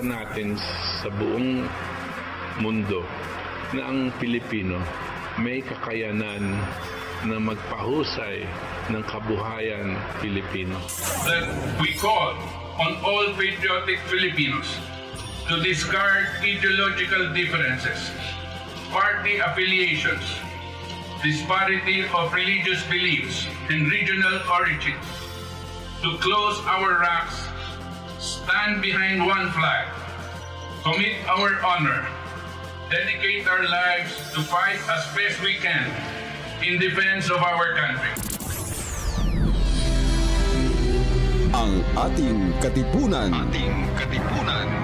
ipakita natin sa buong mundo na ang Pilipino may kakayanan na magpahusay ng kabuhayan Pilipino. That we call on all patriotic Filipinos to discard ideological differences, party affiliations, disparity of religious beliefs and regional origins, to close our ranks, stand behind one flag, commit our honor, dedicate our lives to fight as best we can in defense of our country. Ang ating katipunan.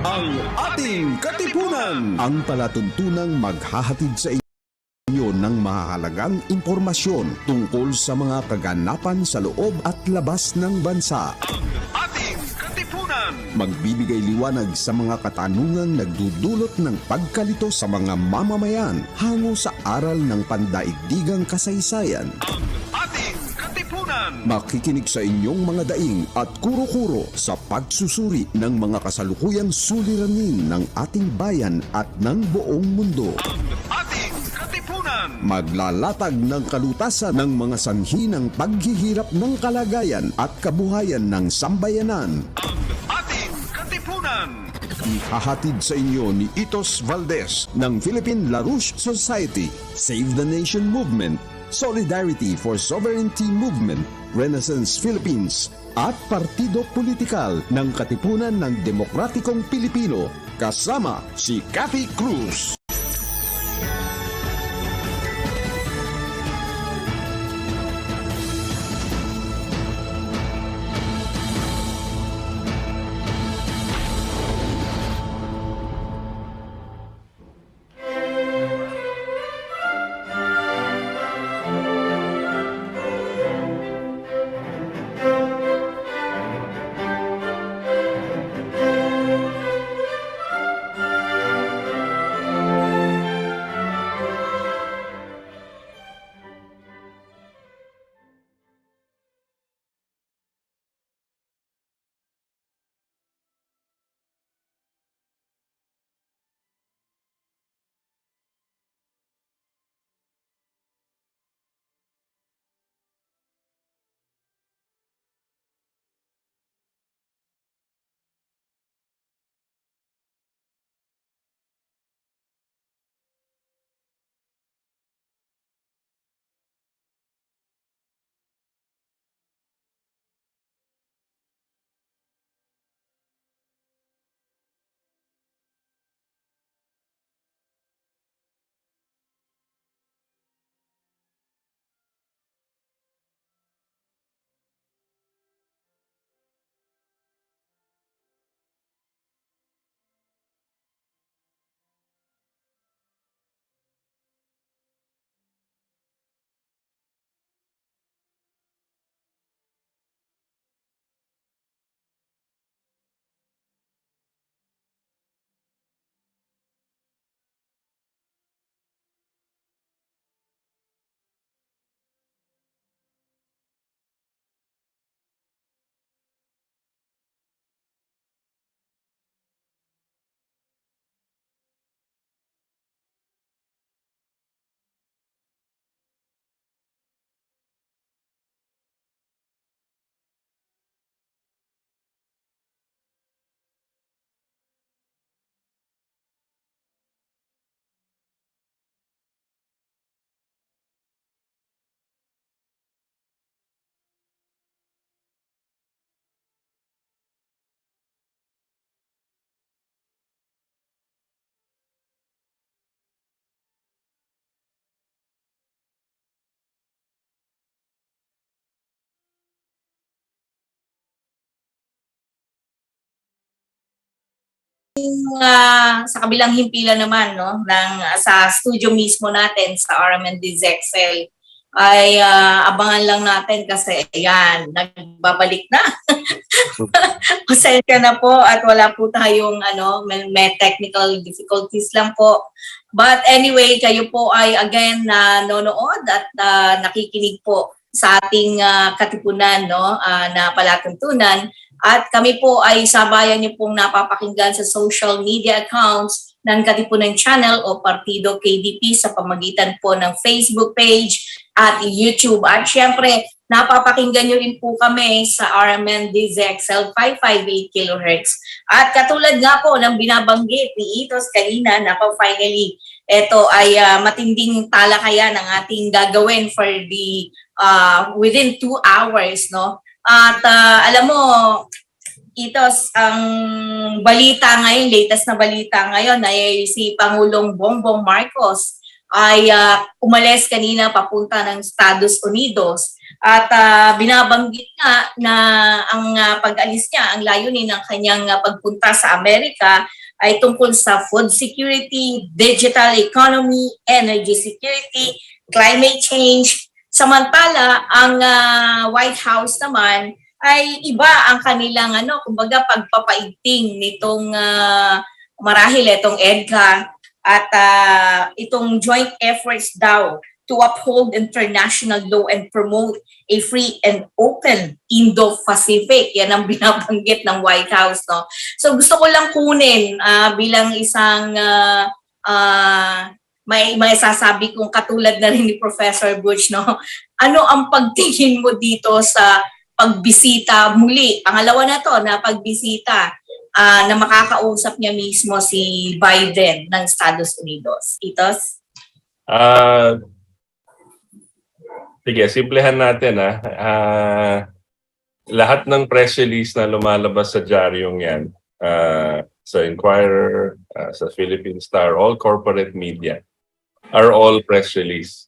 Ang ating katipunan. Ang palatuntunang maghahatid sa inyo ng mahahalagang impormasyon tungkol sa mga kaganapan sa loob at labas ng bansa. Ang ating katipunan. Magbibigay liwanag sa mga katanungang nagdudulot ng pagkalito sa mga mamamayan hango sa aral ng pandaigdigang kasaysayan. Ang ating katipunan. Makikinig sa inyong mga daing at kuro-kuro sa pagsusuri ng mga kasalukuyang suliranin ng ating bayan at ng buong mundo. Ang ating katipunan. Maglalatag ng kalutasan ng mga sanhi ng paghihirap ng kalagayan at kabuhayan ng sambayanan. Ang ating katipunan. Ihahatid sa inyo ni Itos Valdes ng Philippine LaRouche Society, Save the Nation Movement, Solidarity for Sovereignty Movement, Renaissance Philippines, at Partido Politikal ng Katipunan ng Demokratikong Pilipino, kasama si Cathy Cruz. Sa kabilang himpilan naman no ng sa studio mismo natin sa RMND Zexel ay abangan lang natin kasi ayan nagbabalik na. Pasensya na po at wala po tayong may technical difficulties lang po. But anyway, kayo po ay again nanonood at nakikinig po sa ating katipunan na palatuntunan At kami po ay sabayan niyo pong napapakinggan sa social media accounts ng Katipunan Channel o Partido KDP sa pamagitan po ng Facebook page at YouTube. At syempre, napapakinggan niyo rin po kami sa RMN DZXL 558 kHz. At katulad nga po ng binabanggit ni Itos kanina, finally, ito ay matinding talakayan ang ating gagawin for the within 2 hours, no? At alam mo, Itos, ang balita ngayon, latest na balita ngayon ay si Pangulong Bongbong Marcos ay umalis kanina papunta ng Estados Unidos. At binabanggit nga na ang pag-alis niya, ang layunin ng kanyang pagpunta sa Amerika ay tungkol sa food security, digital economy, energy security, climate change. Samantala, ang White House naman ay iba ang kanilang kumbaga pagpapaigting nitong marahil itong EDCA at itong joint efforts daw to uphold international law and promote a free and open Indo-Pacific. Yan ang binabanggit ng White House, no? So gusto ko lang kunin bilang isang may sasabi kong katulad na rin ni Professor Butch, no? Ano ang pagtingin mo dito sa pagbisita muli? Pangalawa na to na pagbisita na makakausap niya mismo si Biden ng Estados Unidos. Itos? Sige, simplehan natin. Lahat ng press release na lumalabas sa diaryong yan, sa Inquirer, sa Philippine Star, all corporate media, are all press release.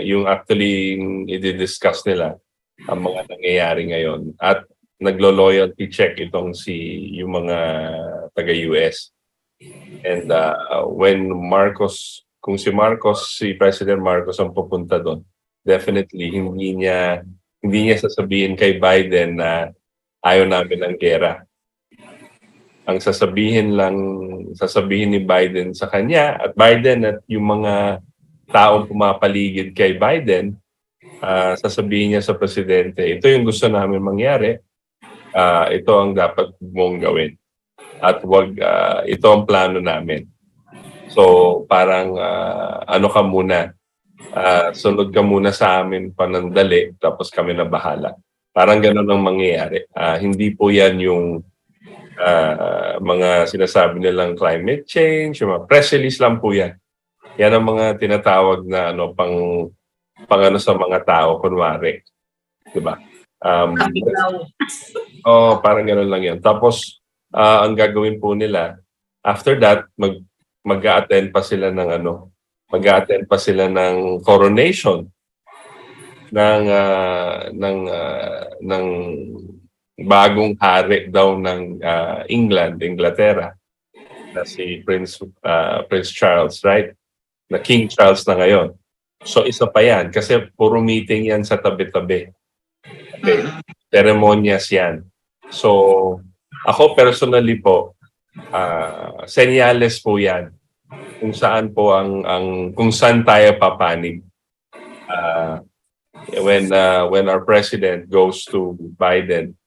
Yung actually i-discuss nila ang mga nangyayari ngayon. At naglo-loyalty check itong yung mga taga-US. And when kung si President Marcos ang pupunta doon, definitely hindi niya sasabihin kay Biden na ayaw namin ng gera. Ang sasabihin ni Biden sa kanya at Biden at yung mga taong pumapaligid kay Biden, sasabihin niya sa presidente, ito yung gusto namin mangyari, ito ang dapat mong gawin. At ito ang plano namin. So parang ano ka muna, sunod ka muna sa amin panandali, tapos kami na bahala. Parang gano'n ang mangyayari. Hindi po yan yung mga sinasabi nilang climate change, yung mga press release lang po yan. Yan ang mga tinatawag na pang sa mga tao, kunwari. Diba? Parang gano'n lang yan. Tapos, ang gagawin po nila, after that, mag-a-attend pa sila ng coronation ng bagong hari daw ng Inglaterra na si Prince Charles, right? Na King Charles na ngayon. So isa pa yan kasi puro meeting yan sa tabi-tabi. Okay. Ceremonias yan. So ako personally po, senyales po yan kung saan po kung saan tayo papanig. When our president goes to Biden,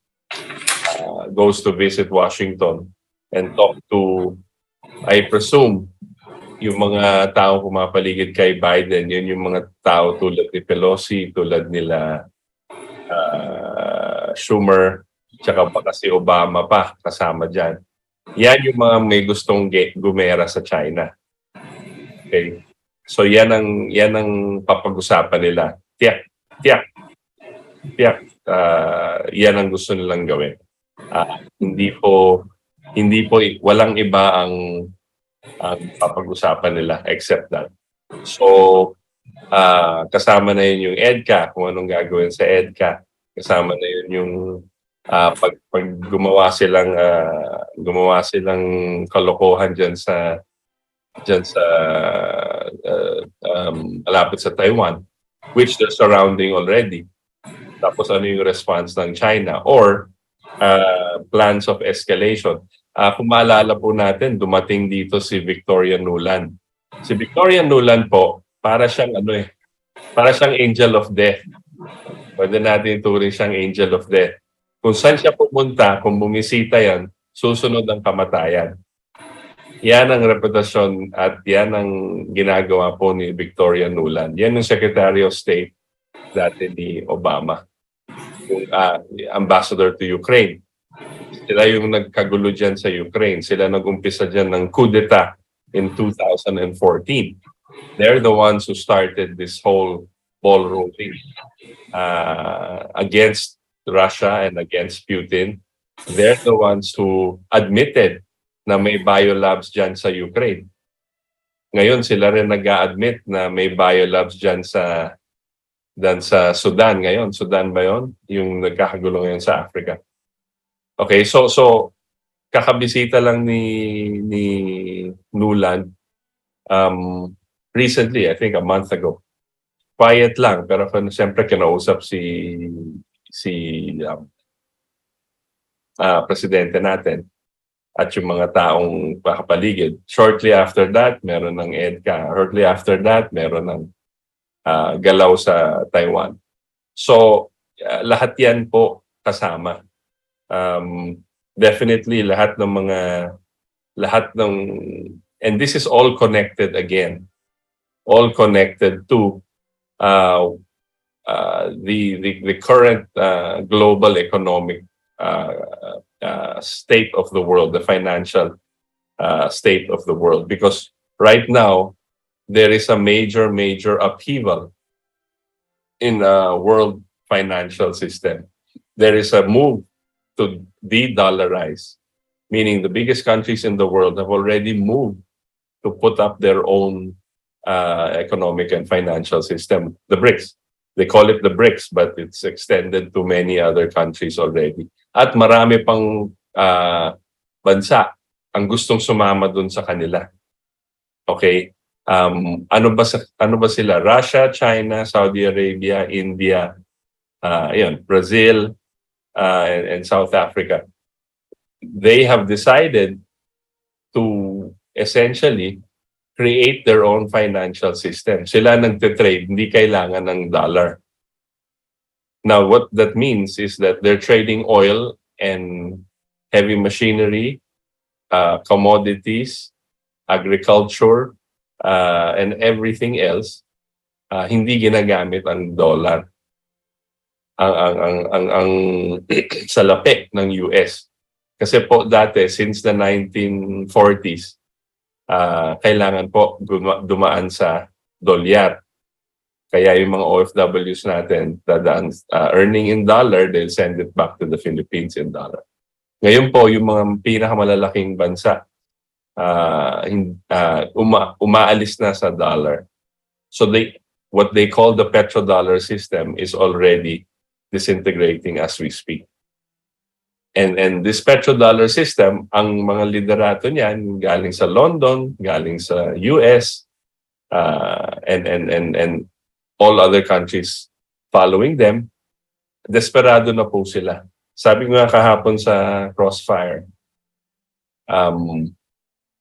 goes to visit Washington and talk to, I presume, yung mga taong pumapaligid kay Biden, yun yung mga tao tulad ni Pelosi, tulad nila Schumer, tsaka pa kasi Obama pa kasama dyan. Yan yung mga may gustong gumera sa China. Okay. So yan ang papag-usapan nila. Tiyak. Yan ang gusto nilang gawin. Hindi po walang iba ang papag-usapan nila except that. So kasama na yun yung EDCA, kung anong gagawin sa EDCA. Kasama na yun yung pag gumawa silang kalokohan diyan sa malapit sa Taiwan, which they're surrounding already. Tapos ano yung response ng China or plans of escalation. Kung maalala po natin, dumating dito si Victoria Nuland. Si Victoria Nuland po, para siyang angel of death. Pwede natin ituring siyang angel of death. Kung saan siya pumunta, kung bumisita yan, susunod ang kamatayan. Yan ang reputasyon at yan ang ginagawa po ni Victoria Nuland. Yan yung Secretary of State dati ni Obama, yung ambassador to Ukraine. Sila yung nagkagulo dyan sa Ukraine. Sila nag-umpisa dyan ng coup d'etat in 2014. They're the ones who started this whole ball rolling against Russia and against Putin. They're the ones who admitted na may biolabs dyan sa Ukraine. Ngayon, sila rin nag-a-admit na may biolabs dyan sa Sudan ngayon. Sudan ba yun? Yung nagkakagulo ngayon sa Africa. Okay, so kakabisita lang ni Nuland recently, I think a month ago. Quiet lang, pero siyempre kinausap si presidente natin at yung mga taong kakapaligid. Shortly after that, meron ng EDCA. Shortly after that, meron ng galaw sa Taiwan. So, lahat yan po kasama. Definitely, and this is all connected again. All connected to the current global economic state of the world, the financial state of the world. Because right now, there is a major upheaval in the world financial system. There is a move to de-dollarize, meaning the biggest countries in the world have already moved to put up their own economic and financial system, the BRICS. They call it the BRICS, but it's extended to many other countries already. At marami pang bansa ang gustong sumama dun sa kanila. Okay? Ano ba sila? Russia, China, Saudi Arabia, India, Brazil, and South Africa. They have decided to essentially create their own financial system. Sila nagte-trade, hindi kailangan ng dollar. Now, what that means is that they're trading oil and heavy machinery, commodities, agriculture, and everything else. Hindi ginagamit ang dollar. Ang salapi ng US. Kasi po dati, since the 1940s, kailangan po dumaan sa dolyar. Kaya yung mga OFWs natin, earning in dollar, they'll send it back to the Philippines in dollar. Ngayon po, yung mga pinakamalalaking bansa, umaalis na sa dollar. So what they call the petrodollar system is already disintegrating as we speak. And this petrodollar system, ang mga liderato niyan galing sa London, galing sa US, and all other countries following them. Desperado na po sila. Sabi ko nga kahapon sa Crossfire,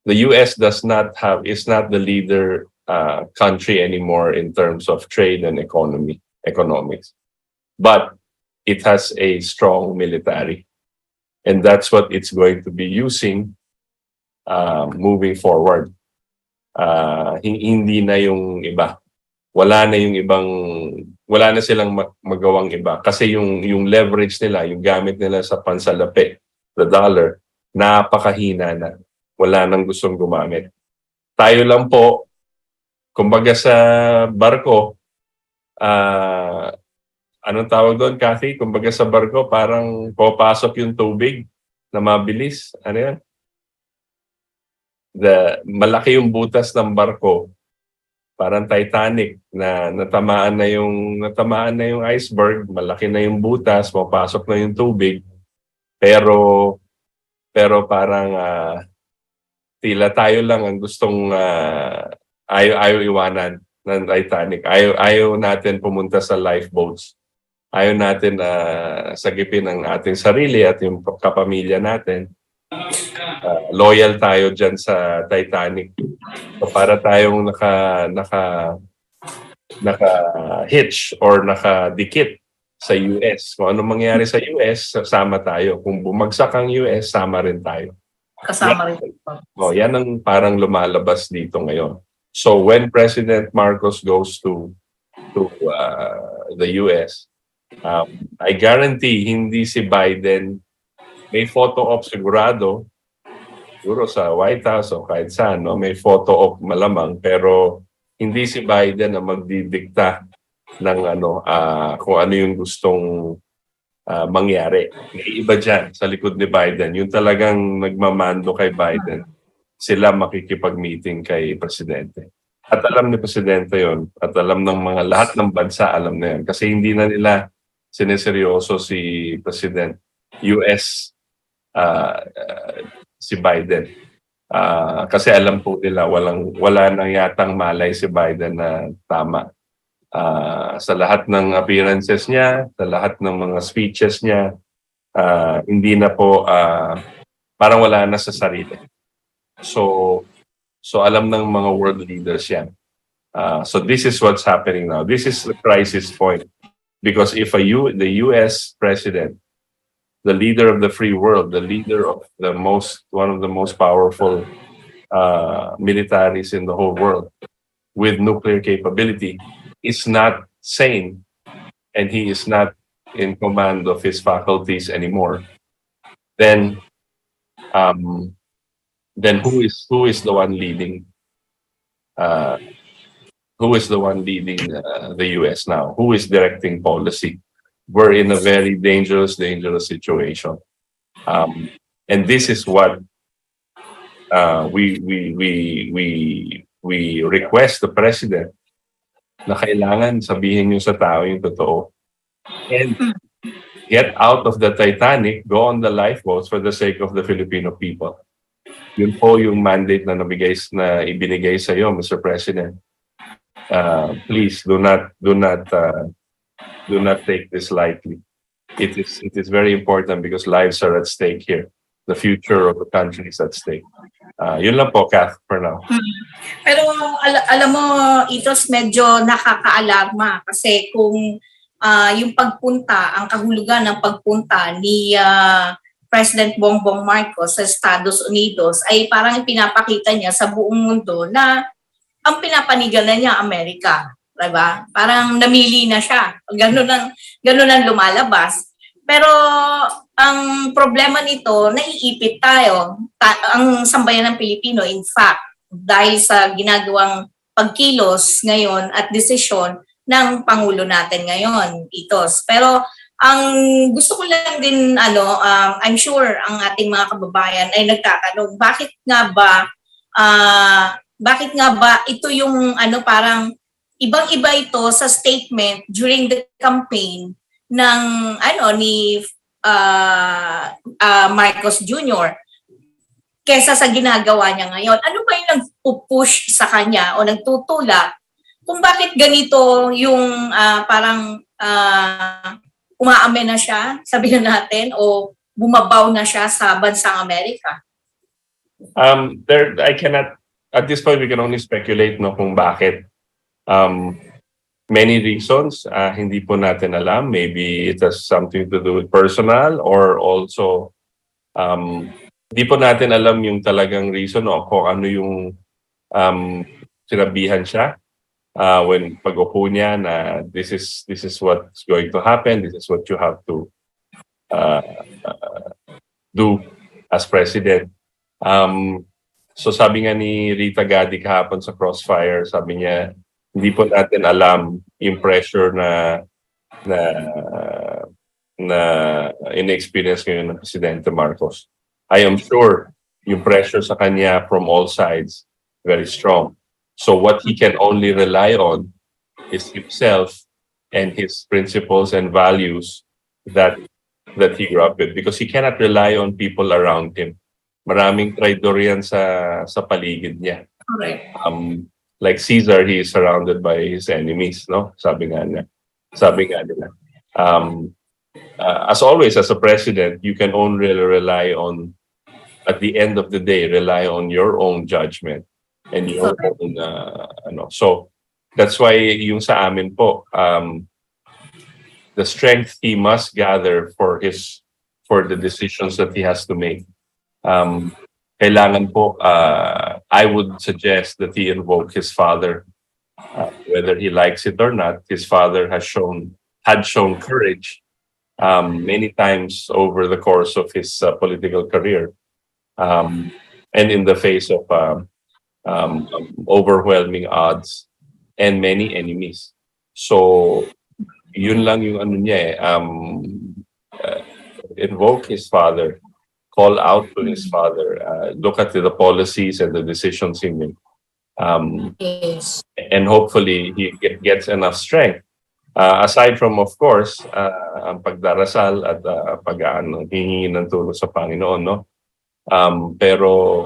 the US is not the leader country anymore in terms of trade and economics. But it has a strong military. And that's what it's going to be using moving forward. Hindi na yung iba. Wala na silang magawang iba. Kasi yung leverage nila, yung gamit nila sa pansalapi, the dollar, napakahina na. Wala nang gustong gumamit. Tayo lang po, kumbaga sa barko, anong tawag doon, Cathy? Kumbaga sa barko, parang papasok yung tubig na mabilis. Ano yan? Malaki yung butas ng barko. Parang Titanic na natamaan na yung iceberg, malaki na yung butas, papasok na yung tubig. Pero parang tila tayo lang ang gustong ayaw iwanan ng Titanic. Ayaw natin pumunta sa lifeboats. Ayaw natin sagipin ang ating sarili at yung kapamilya natin. Loyal tayo dyan sa Titanic. So para tayong naka-hitch or nakadikit sa US. Kung ano mangyari sa US, sama tayo. Kung bumagsak ang US, sama rin tayo. Kasama rin. Yan ang parang lumalabas dito ngayon. So when President Marcos goes to the US, I guarantee hindi si Biden may photo op sigurado, siguro sa White House o kahit saan, no? May photo op malamang, pero hindi si Biden ang magdidikta ng kung ano yung gustong mangyari. May iba dyan sa likod ni Biden. Yung talagang nagmamando kay Biden, sila makikipag-meeting kay Presidente. At alam ni Presidente yon, at alam ng mga lahat ng bansa alam na yan. Kasi hindi na nila sineseryoso si President US, si Biden. Kasi alam po nila wala nang yatang malay si Biden na tama. Sa lahat ng appearances niya, sa lahat ng mga speeches niya, hindi na po, parang wala na sa sarili. So alam ng mga world leaders yan. So this is what's happening now. This is the crisis point. Because if the US president, the leader of the free world, the leader of one of the most powerful militaries in the whole world with nuclear capability, is not sane and he is not in command of his faculties anymore, then who is the one leading the US now? Who is directing policy? We're in a very dangerous situation, and this is what we request the president na kailangan sabihin niyo sa tao yung totoo. And get out of the Titanic, go on the lifeboats for the sake of the Filipino people. Yun po yung mandate na ibinigay sa iyo, Mr. President. Please do not take this lightly. It is very important because lives are at stake here. The future of the country is at stake. Yun lang po, Cathy, for now. Pero alam mo, Itos, medyo nakakaalarma kasi kung yung pagpunta, ang kahulugan ng pagpunta ni President Bongbong Marcos sa Estados Unidos ay parang pinapakita niya sa buong mundo na ang pinapanigan na niya Amerika. Diba? Parang namili na siya. Ganun ang lumalabas. Pero ang problema nito, naiipit tayo, ang sambayan ng Pilipino, in fact, dahil sa ginagawang pagkilos ngayon at desisyon ng Pangulo natin ngayon, Itos. Pero ang gusto ko lang din, I'm sure ang ating mga kababayan ay nagtatanong, bakit nga ba ito yung parang ibang-iba ito sa statement during the campaign ng ni Marcos Jr. kesa sa ginagawa niya ngayon. Ano ba yung nag-push sa kanya o nagtutulak kung bakit ganito yung parang umaame na siya, sabihin natin, o bumabaw na siya sa bansang Amerika? I cannot, at this point we can only speculate kung bakit. Many reasons, hindi po natin alam. Maybe it has something to do with personal or also hindi po natin alam yung talagang reason o kung ano yung sinabihan siya when pag-upo niya na this is what's going to happen, this is what you have to do as president. So sabi nga ni Rita Gadi kahapon sa Crossfire, sabi niya, hindi po natin alam yung pressure na in-experience ngayon ng Presidente Marcos. I am sure yung pressure sa kanya from all sides very strong. So what he can only rely on is himself and his principles and values that he grew up with, because he cannot rely on people around him. Maraming traidor yan sa paligid niya. Correct. Like Caesar, he is surrounded by his enemies, no? Sabi nga nila. As always, as a president, you can only rely on, at the end of the day, rely on your own judgment and your own, So, that's why yung sa amin po, the strength he must gather for the decisions that he has to make. Kailangan po, I would suggest that he invoke his father. Whether he likes it or not, his father had shown courage many times over the course of his political career, and in the face of overwhelming odds and many enemies. So, yun lang yung ano niya invoke his father, call out to his father, look at the policies and the decisions he made. Yes. And hopefully he gets enough strength. Aside from, of course, ang pagdarasal at hihingi ng tulong sa Panginoon, no? Pero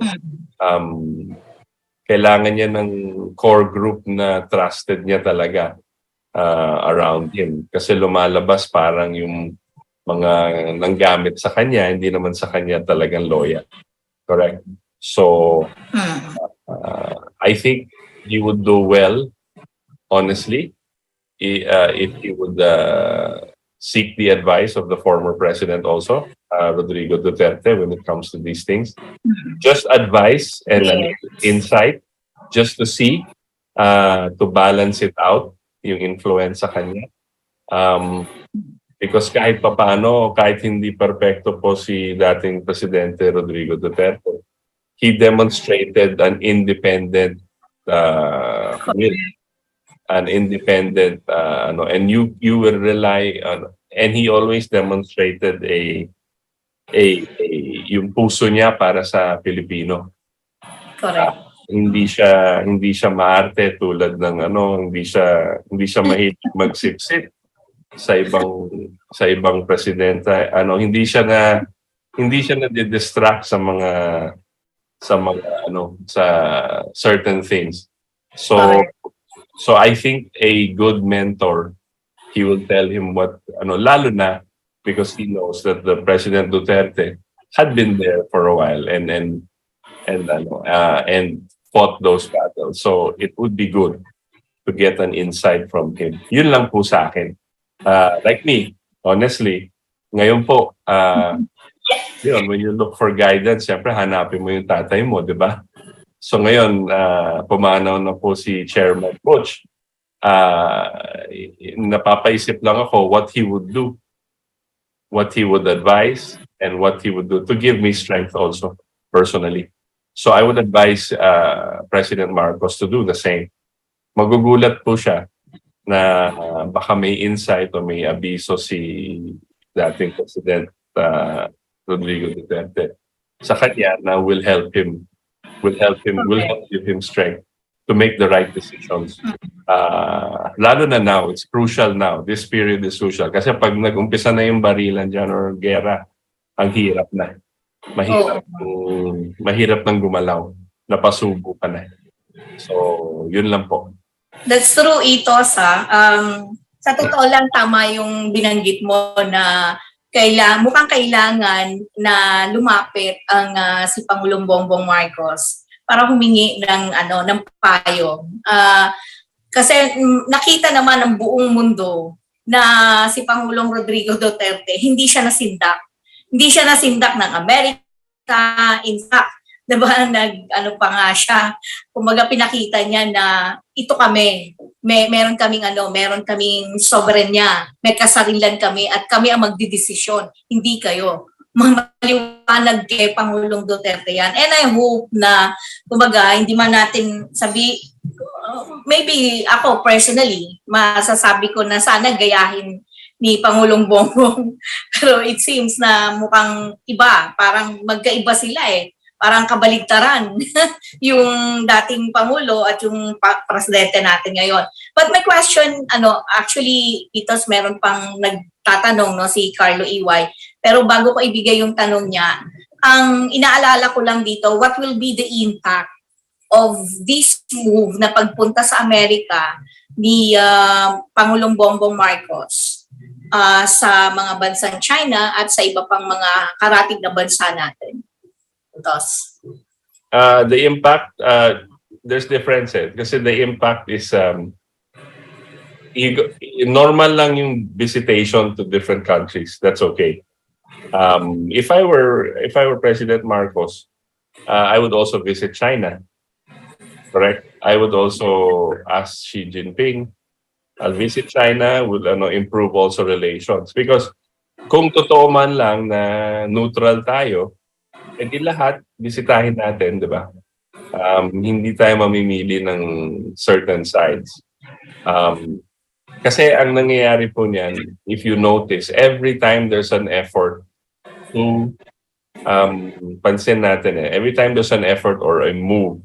kailangan niya ng core group na trusted niya talaga around him. Kasi lumalabas parang yung mga nanggamit sa kanya, hindi naman sa kanya talagang loyal. Correct? So, I think he would do well, honestly, if he would seek the advice of the former president also, Rodrigo Duterte, when it comes to these things. Just advice and an insight, just to see, to balance it out, yung influence sa kanya. Because kahit papaano, kahit hindi perfecto po si dating Presidente Rodrigo Duterte, he demonstrated an independent will, an independent and you will rely on, and he always demonstrated yung puso niya para sa Pilipino. Correct. Hindi siya maarte tulad ng hindi siya mahilig magsipsip sa ibang presidente. Hindi siya na distract sa certain things. So I think a good mentor, he will tell him what lalo na because he knows that the President Duterte had been there for a while and fought those battles. So it would be good to get an insight from him. Yun lang po sa akin. Like me, honestly, ngayon po, when you look for guidance, siyempre hanapin mo yung tatay mo, di ba? So ngayon, pumanaw na po si Chairman Coach. Napapaisip lang ako what he would do, what he would advise, and what he would do to give me strength also, personally. So I would advise President Marcos to do the same. Magugulat po siya na baka may insight o may abiso si dating President Rodrigo Duterte sa kanya na will help give him strength to make the right decisions. Lalo na now, it's crucial now. This period is crucial. Kasi pag nag-umpisa na yung barilan dyan or gera, ang hirap na. Mahirap nang gumalaw. Napasubo ka na. So, yun lang po. That's true, Itos. Sa totoo lang, tama yung binanggit mo na mukhang kailangan na lumapit ang si Pangulong Bongbong Marcos para humingi ng payo. Kasi nakita naman ng buong mundo na si Pangulong Rodrigo Duterte hindi siya nasindak. Hindi siya nasindak ng Amerika. In fact, diba, pa nga siya. Kumbaga pinakita niya na ito kami. Meron kaming soberanya. May kasarilan kami at kami ang magdidesisyon. Hindi kayo. Maliwanag kay Pangulong Duterte yan. And I hope na, kumbaga, hindi man natin maybe ako personally, masasabi ko na sana gayahin ni Pangulong Bongbong. Pero it seems na mukhang iba. Parang magkaiba sila eh. Parang kabaligtaran yung dating Pangulo at yung presidente natin ngayon. But my question, actually, Itos, meron pang nagtatanong, no, si Carlo Iway. Pero bago ko ibigay yung tanong niya, ang inaalala ko lang dito, what will be the impact of this move na pagpunta sa Amerika ni Pangulong Bongbong Marcos sa mga bansang China at sa iba pang mga karatig na bansa natin? The impact, there's differences. Kasi the impact is normal lang yung visitation to different countries. That's okay. If I were President Marcos, I would also visit China. Correct. I would also ask Xi Jinping. I'll visit China. Would improve also relations because kung totoo man lang na neutral tayo, edi lahat bisitahin natin, di ba? Hindi tayo mamimili ng certain sides. Kasi ang nangyayari po niyan, if you notice, every time there's an effort to pansin natin every time there's an effort or a move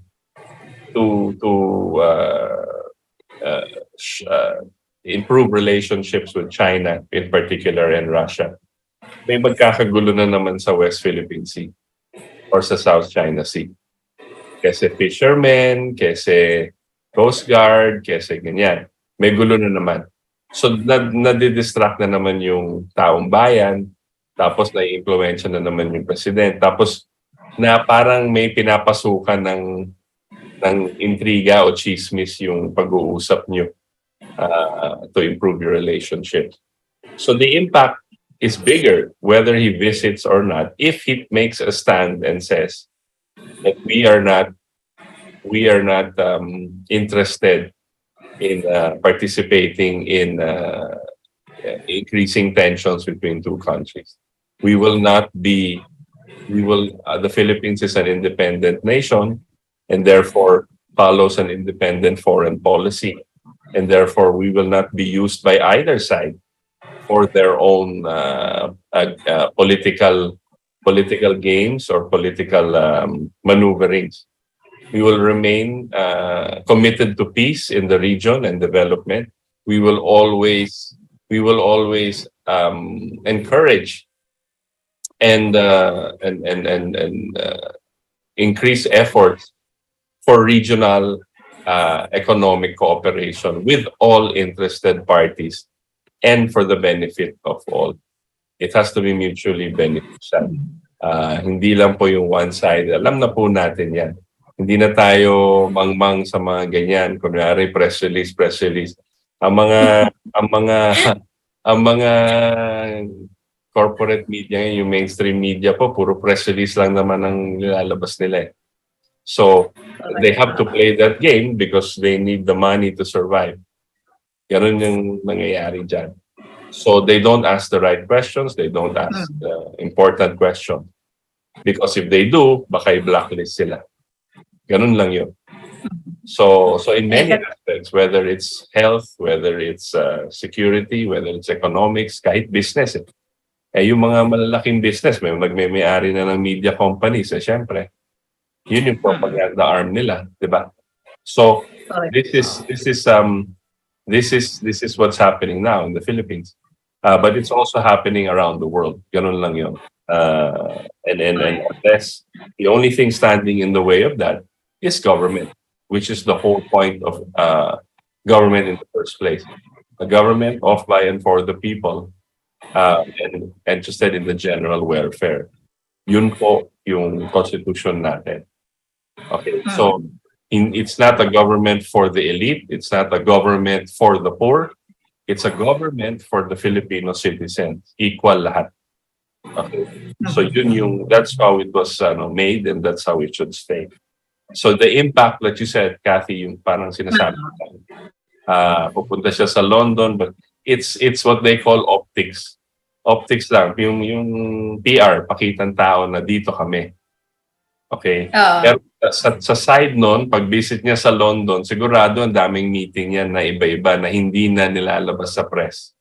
to improve relationships with China in particular and Russia, may magkakagulo na naman sa West Philippine Sea or sa South China Sea. Kasi fishermen, kasi Coast Guard, kasi ganyan. May gulo na naman. So, nadidistract na naman yung taong bayan, tapos na-impluensya na naman yung president. Tapos, na parang may pinapasukan ng intriga o chismis yung pag-uusap nyo to improve your relationship. So, the impact is bigger whether he visits or not if he makes a stand and says that we are not interested in participating in increasing tensions between two countries. The Philippines is an independent nation and therefore follows an independent foreign policy. And therefore, we will not be used by either side for their own political games or political maneuverings. We will remain committed to peace in the region and development. We will always encourage and increase efforts for regional economic cooperation with all interested parties and for the benefit of all. It has to be mutually beneficial. Hindi lang po yung one side. Alam na po natin yan. Hindi na tayo mangmang sa mga ganyan. Kunyari, press release. Ang mga corporate media, yung mainstream media po, puro press release lang naman ang nilalabas nila. So, they have to play that game because they need the money to survive. Ganun yung nangyayari dyan. So, they don't ask the right questions. They don't ask the important questions. Because if they do, baka i-blacklist sila. Ganun lang yun. So in many aspects, whether it's health, whether it's security, whether it's economics, kahit business. Yung mga malalaking business, may-ari na ng media companies, syempre. Yun yung propaganda arm nila, di ba? So this is what's happening now in the Philippines. But it's also happening around the world. Ganun lang yun. And unless the only thing standing in the way of that is government, which is the whole point of government in the first place. A government of, by, and for the people and interested in the general welfare. Yun po yung constitution natin. Okay, so it's not a government for the elite. It's not a government for the poor. It's a government for the Filipino citizens. Equal lahat. Okay, so that's how it was made and that's how it should stay. So the impact that you said, Cathy, yung parang sinasabi pupunta siya sa London, but it's what they call optics. Optics lang, yung PR, pakitang tao na dito kami. Okay? Pero sa side nun, pag visit niya sa London, sigurado ang daming meeting yan na iba-iba na hindi na nilalabas sa press.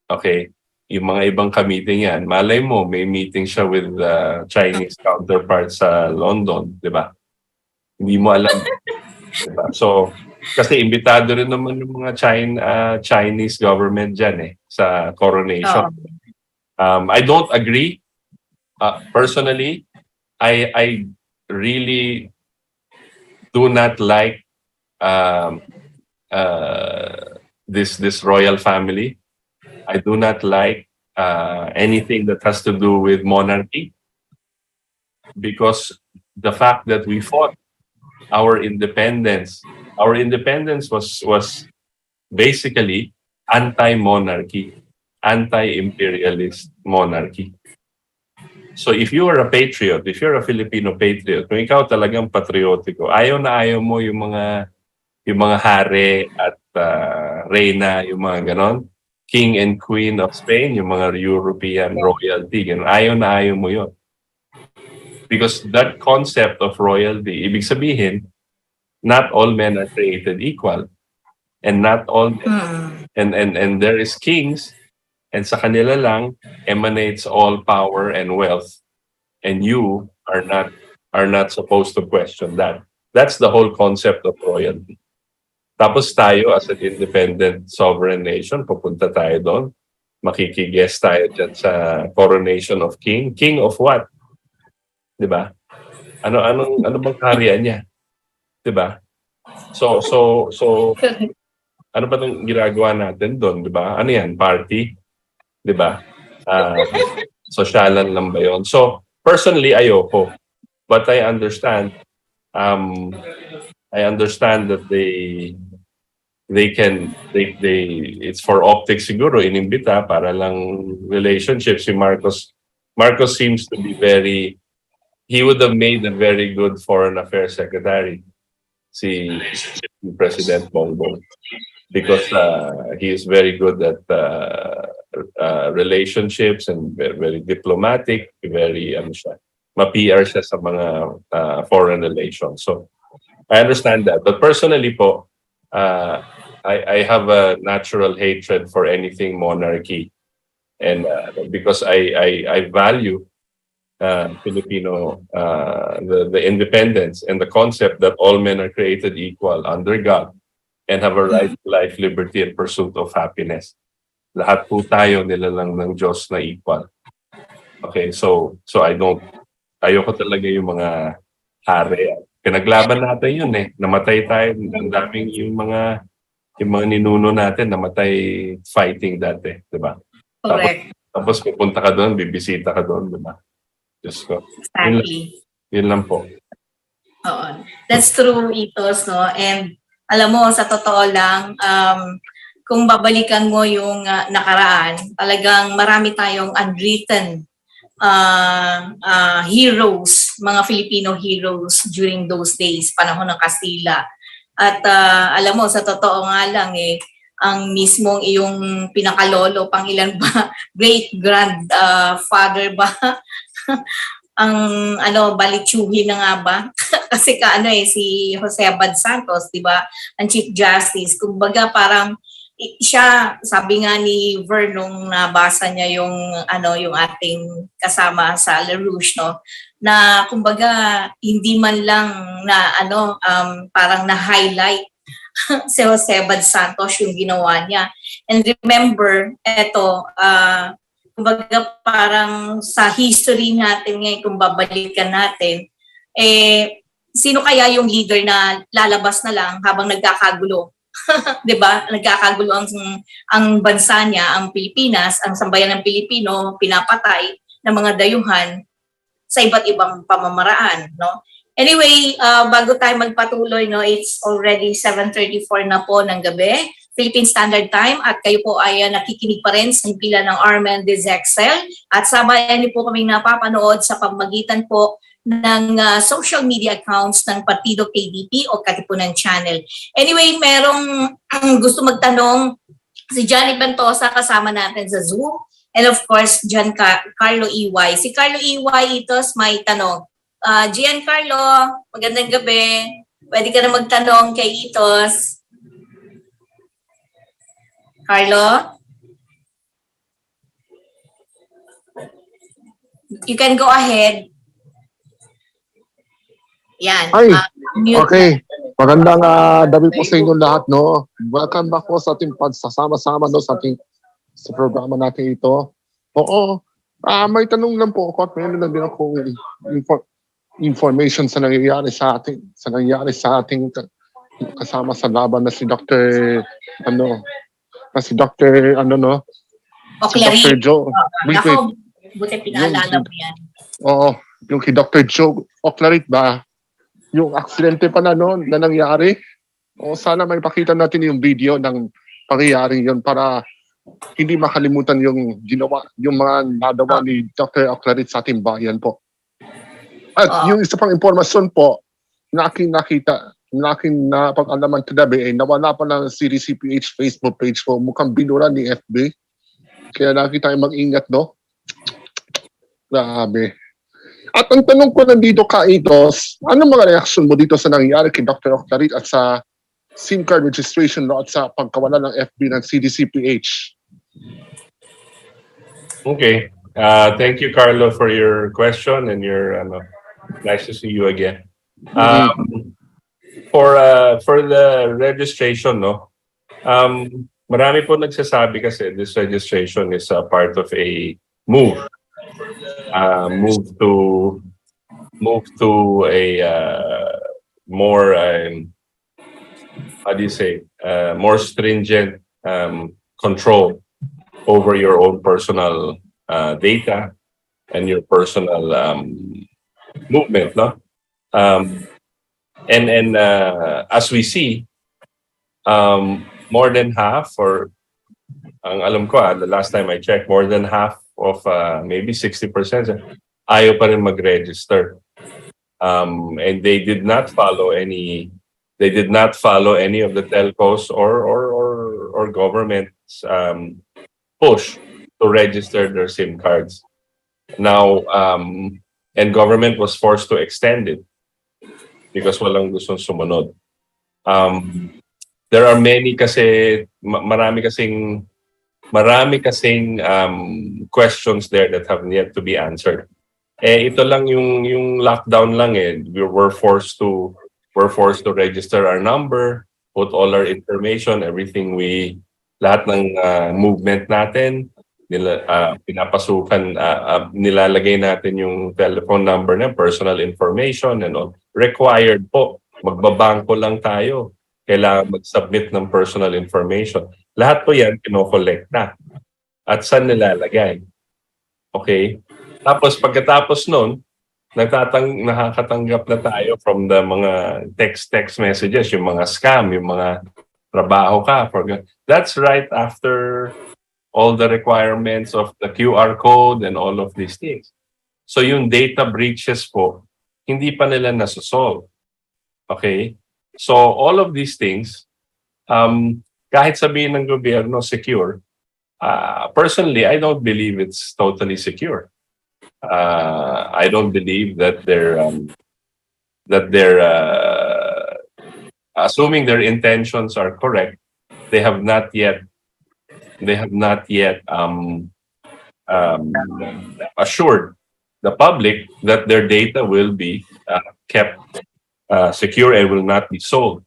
Okay? Yung mga ibang ka-meeting yan, malay mo, may meeting siya with the Chinese counterpart sa London, di ba? Hindi mo alam. Diba? So, kasi imbitado rin naman yung mga Chinese government dyan sa coronation. I don't agree. Personally, I really do not like this royal family. I do not like anything that has to do with monarchy because the fact that we fought our independence was basically anti-monarchy, anti-imperialist monarchy. So if you are a patriot, if you're a Filipino patriot, kung ikaw talagang patriotiko, ayaw na ayaw mo yung mga hari at reyna, yung mga ganon, king and queen of Spain, yung mga European royalty, ganon. Ayaw na ayaw mo yun. Because that concept of royalty, ibig sabihin, not all men are created equal. And not all and there is kings, and sa kanila lang emanates all power and wealth, and you are not supposed to question that. That's the whole concept of royalty. Tapos tayo as an independent sovereign nation, pupunta tayo doon, makikiguest tayo dyan sa coronation of king. King of what? 'Di ba? Ano bang kaharian niya? 'Di ba? So ano ba itong ginagawa natin doon, di ba? Ano yan? Party? Di ba? Sosyalan lang ba yun? So, personally, ayoko. But I understand that it's for optics siguro, inimbita para lang relationships. Si Marcos seems to be he would have made a very good foreign affairs secretary. Si President Bongbong. Because he is very good at relationships and very diplomatic, very ma-PR siya sa mga foreign relations. So I understand that. But personally po, I have a natural hatred for anything monarchy, and because I value Filipino the independence and the concept that all men are created equal under God and have a right to life, liberty, and pursuit of happiness. Lahat po tayo nilalang ng Diyos na equal. Okay, so ayoko talaga yung mga hari. Pinaglaban natin yun eh. Namatay tayo. Ang daming yung mga ninuno natin namatay fighting dati, di ba? Correct. Tapos pupunta ka doon, bibisita ka doon, di ba? Diyos ko. Exactly. Yun lang po. Oo. That's true, Itos, no? And alam mo, sa totoo lang, kung babalikan mo yung nakaraan, talagang marami tayong unwritten heroes, mga Filipino heroes during those days, panahon ng Kastila. At alam mo, sa totoo nga lang ang mismong iyong pinakalolo, pang ilan ba, great-grandfather ba, ang balitsuhin na nga ba? Kasi si Jose Abad Santos, 'di ba? Ang Chief Justice. Kumbaga parang siya, sabi nga ni Vern nung nabasa niya yung ating kasama sa LaRouche, no, na kumbaga hindi man lang na parang na-highlight si Jose Abad Santos yung ginawa niya. And remember, kumbaga parang sa history natin ngayon, kung babalikan natin, sino kaya yung leader na lalabas na lang habang nagkakagulo? 'Di ba? Nagkakagulo ang bansa niya, ang Pilipinas, ang sambayan ng Pilipino, pinapatay ng mga dayuhan sa iba't ibang pamamaraan, no? Anyway, bago tayo magpatuloy, no, it's already 7:34 na po ng gabi. Philippine Standard Time, at kayo po ay nakikinig pa rin sa himpilan ng Valdes at sabayan niyo po kaming napapanood sa pamamagitan po ng social media accounts ng Partido KDP o Katipunan Channel. Anyway, merong gusto magtanong, si Johnny Bentosa kasama natin sa Zoom, and of course, Carlo EY. Si Carlo EY, Itos, may tanong. Giancarlo, magandang gabi. Pwede ka na magtanong kay Itos. Carlo? You can go ahead. Yan. Ay, mute okay. Magandang gabi po sa inyo lahat, no? Welcome back po sa ating pagsasama-sama, no, sa programa natin ito. Oo, may tanong lang po ako at mayroon lang din ako information sa nangyayari sa ating kasama sa laban na si Dr. Dr. Joe. Ako, buti pinaalala mo yan. Oo, yung kay Dr. Joe Oclarit ba? Yung aksidente pa na noon na nangyari. O sana may pakita natin yung video ng pangyayaring yun para hindi makalimutan yung ginawa, yung mga nagawa ni Dr. Oclarit sa ating bayan po. At yung isa pang impormasyon po, na aking nakita, na aking napag-alaman kagabi ay nawala pa ng CDCPH Facebook page po. Mukhang binura ni FB. Kaya nakita tayo mag-ingat, no? Grabe. At ang tanong ko nandito, Kaitos, ano mga reaksyon mo dito sa nangyari kay Dr. Oclarit at sa SIM card registration law at sa pagkawala ng FB ng CDCPH? Okay. Thank you, Carlo, for your question and your nice to see you again. For the registration, no, marami po nagsasabi kasi this registration is a part of a move to a more how do you say more stringent control over your own personal data and your personal movement, no? And as we see, more than half, or ang alam ko, the last time I checked, more than half of maybe 60% ayaw pa rin mag-register. And they did not follow any of the telcos or government's push to register their SIM cards. Now, and government was forced to extend it because walang gustong sumunod. There are many kasi, marami kasing questions there that have yet to be answered. Ito lang yung lockdown lang we're forced to register our number, put all our information, everything lahat ng movement natin, pinapasukan, nilalagay natin yung telephone number na personal information and all. Required po. Magbabangko lang tayo. Kailangan mag-submit ng personal information. Lahat po yan, kino-collect na. At saan nilalagay? Okay? Tapos pagkatapos nun, nakakatanggap na tayo from the mga text messages, yung mga scam, yung mga trabaho ka. That's right after all the requirements of the QR code and all of these things. So yung data breaches po, hindi pa nila nasosolve. Okay? So all of these things, kahit sabihin ng gobyerno secure, personally, I don't believe it's totally secure. I don't believe that they're assuming their intentions are correct, they have not yet assured the public that their data will be kept secure and will not be sold.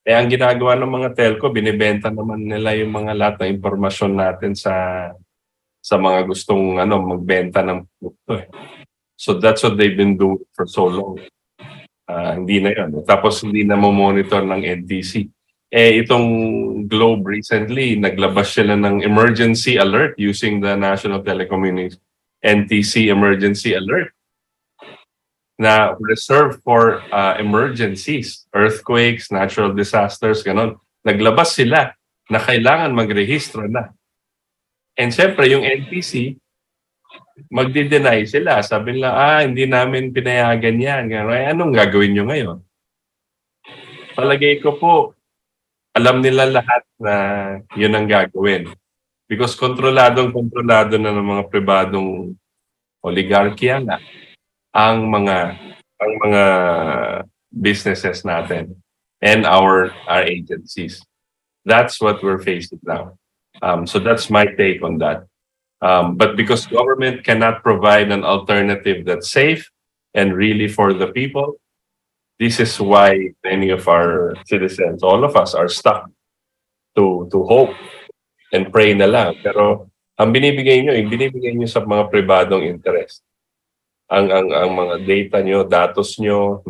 Ang ginagawa ng mga telco, binibenta naman nila yung mga lahat ng impormasyon natin sa mga gustong magbenta ng produkto. So that's what they've been doing for so long. Hindi na yun. Tapos hindi na monitor ng NTC. Itong Globe recently, naglabas sila ng emergency alert using the National Telecommunications NTC emergency alert na reserved for emergencies, earthquakes, natural disasters, ganon. Naglabas sila na kailangan magrehistro na. And siyempre, yung NTC, magdi-deny sila. Sabi nila, hindi namin pinayagan yan. Anong gagawin nyo ngayon? Palagay ko po, alam nila lahat na yun ang gagawin. Because kontrolado na ng mga pribadong oligarkya na ang mga businesses natin and our agencies. That's what we're facing now. So that's my take on that. But because government cannot provide an alternative that's safe and really for the people, this is why many of our citizens, all of us, are stuck to hope and pray na lang. Pero ang binibigay nyo sa mga pribadong interest. Ang mga data nyo, datos nyo,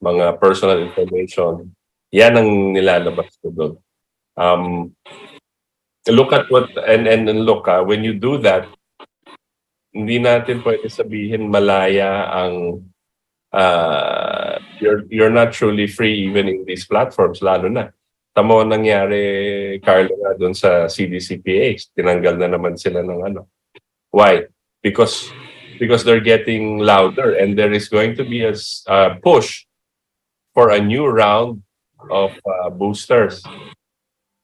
mga personal information, yan ang nilalabas ko doon. Look at when you do that, hindi natin pwede sabihin malaya ang you're not truly free even in these platforms, lalo na Tamo nangyari, Carlo, nga doon sa CDCPH. Tinanggal na naman sila ng ano. Why? Because they're getting louder and there is going to be a push for a new round of boosters.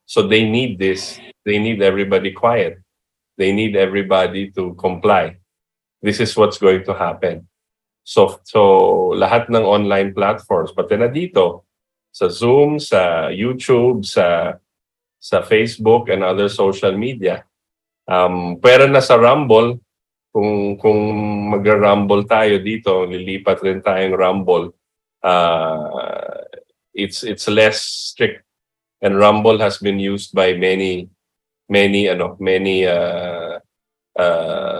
So they need this. They need everybody quiet. They need everybody to comply. This is what's going to happen. So lahat ng online platforms, pati na dito, sa Zoom, sa YouTube, sa Facebook and other social media. Pwera na sa Rumble, kung magra-Rumble tayo dito, lilipat rin tayong Rumble. It's less strict, and Rumble has been used by many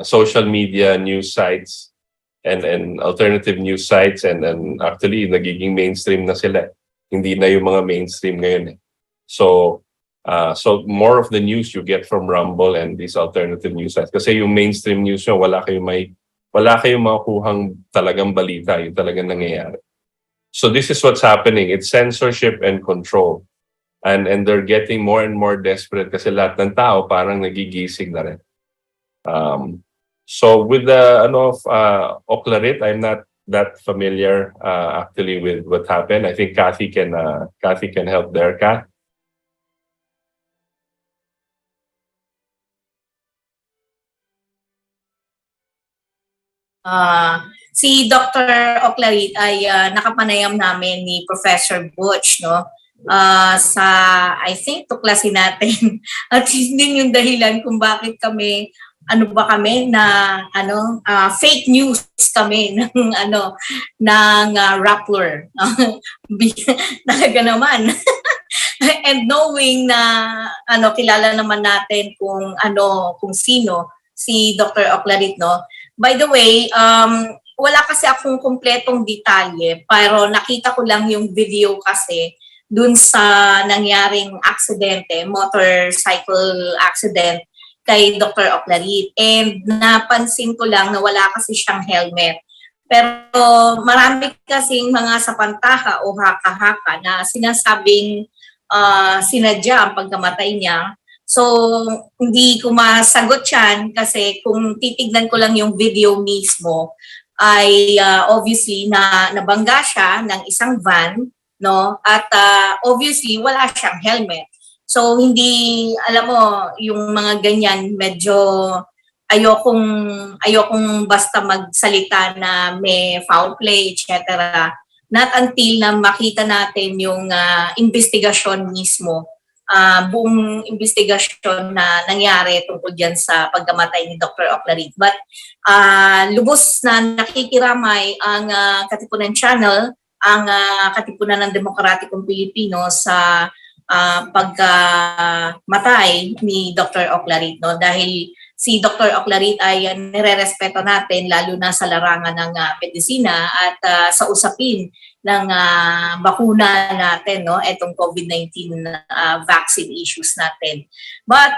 social media news sites and alternative news sites, and actually nagiging mainstream na sila. Hindi na yung mga mainstream ngayon. So more of the news you get from Rumble and these alternative news sites. Kasi yung mainstream news nyo, wala kayong makuhang talagang balita, yung talagang nangyayari. So this is what's happening. It's censorship and control. And they're getting more and more desperate kasi lahat ng tao parang nagigising na rin. So with the Oclarit, I'm not that familiar actually with what happened. I think Cathy can help there. Kath? Si Dr. Oclarit ay nakapanayam namin ni Professor Butch, no? Sa, I think, tuklasin natin. At hindi yung dahilan kung bakit kami fake news kami ng Rappler. Talaga naman. And knowing na kilala naman natin kung sino si Dr. Oclarit, no. By the way, wala kasi akong kumpletong detalye, pero nakita ko lang yung video kasi dun sa nangyaring aksidente, motorcycle accident kay Dr. Oclarit. And napansin ko lang na wala kasi siyang helmet. Pero marami kasing mga sapantaha o haka-haka na sinasabing sinadya ang pagkamatay niya. So, hindi ko masagot yan kasi kung titignan ko lang yung video mismo, ay obviously nabangga siya ng isang van, no? At obviously wala siyang helmet. So hindi, alam mo, yung mga ganyan, medyo ayokong basta magsalita na may foul play, etc. Not until na makita natin yung investigasyon mismo, buong investigasyon na nangyari tungkol dyan sa pagkamatay ni Dr. Oclarit. But lubos na nakikiramay ang Katipunan Channel, ang Katipunan ng Demokratikong Pilipino sa pagkamatay ni Dr. Oclarit, no? Dahil si Dr. Oclarit ay nire-respeto natin lalo na sa larangan ng medisina at sa usapin ng bakuna natin, no? Itong COVID-19 vaccine issues natin. But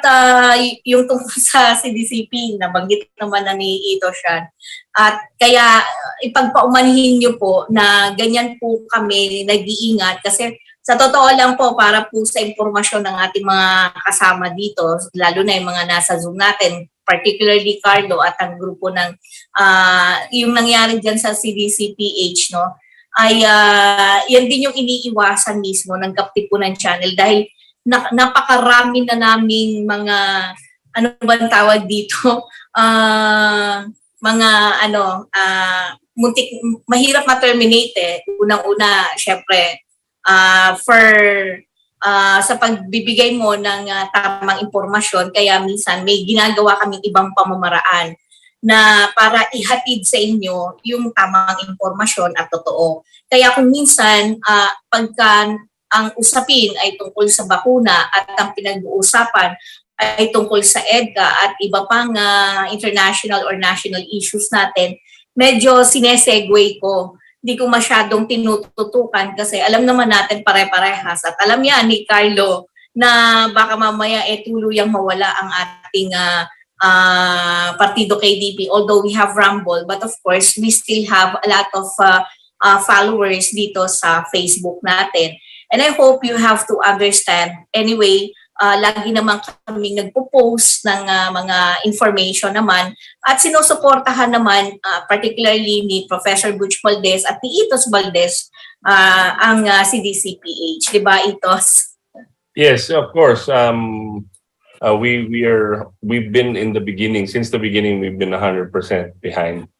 yung tungkol sa CDCP, nabanggit naman na ni Ito siya. At kaya ipagpaumanhin niyo po na ganyan po kami nag-iingat kasi sa totoo lang po, para po sa impormasyon ng ating mga kasama dito, lalo na yung mga nasa Zoom natin, particularly Carlo at ang grupo ng yung nangyari dyan sa CDCPH, no, ay yan din yung iniiwasan mismo ng Katipunan Channel dahil napakarami na naming mga, ano ba tawag dito, mahirap ma-terminate Unang-una, syempre, sa pagbibigay mo ng tamang impormasyon, kaya minsan may ginagawa kaming ibang pamamaraan na para ihatid sa inyo yung tamang impormasyon at totoo. Kaya kung minsan, pagka ang usapin ay tungkol sa bakuna at ang pinag-uusapan ay tungkol sa EDCA at iba pang international or national issues natin, medyo sinesegue ko. Hindi ko masyadong tinututukan kasi alam naman natin pare-parehas at alam yan ni Carlo na baka mamaya tuluyang mawala ang ating partido KDP, although we have Rumble, but of course we still have a lot of followers dito sa Facebook natin. And I hope you have to understand. Anyway, lagi naman kaming nagpo-post ng mga information naman at sinusuportahan naman particularly ni Professor Butch Valdes at ni Itos Valdes ang CDCPH. Di ba, Itos? Yes, of course. We've been in the beginning, since the beginning, we've been 100% behind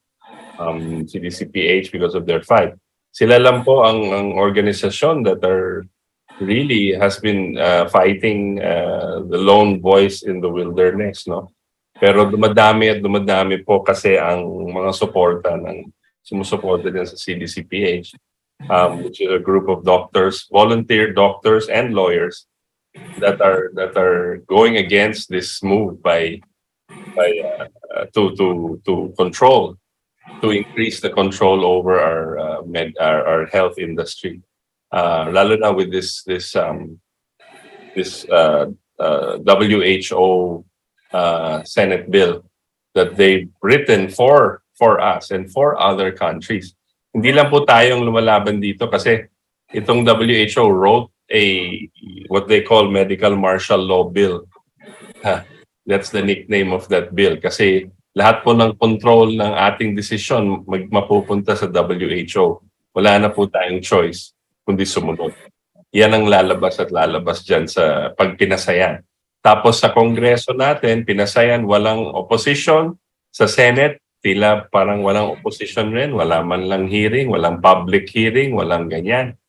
CDCPH because of their fight. Sila lang po ang organisasyon that really has been fighting the lone voice in the wilderness, no? Pero dumadami at dumadami po kasi ang mga sumusuporta din sa CDCPH, which is a group of doctors, volunteer doctors and lawyers that are going against this move to control, to increase the control over our health industry, lalo na with this WHO Senate bill that they've written for us and for other countries. Hindi lang po tayong lumalaban dito kasi itong WHO wrote what they call medical martial law bill. That's the nickname of that bill kasi lahat po ng control ng ating desisyon mapupunta sa WHO. Wala na po tayong choice kundi sumunod. Yan ang lalabas dyan sa pagpinasayan. Tapos sa Kongreso natin, pinasayan, walang opposition. Sa Senate, tila parang walang opposition rin. Wala man lang hearing, walang public hearing, walang ganyan.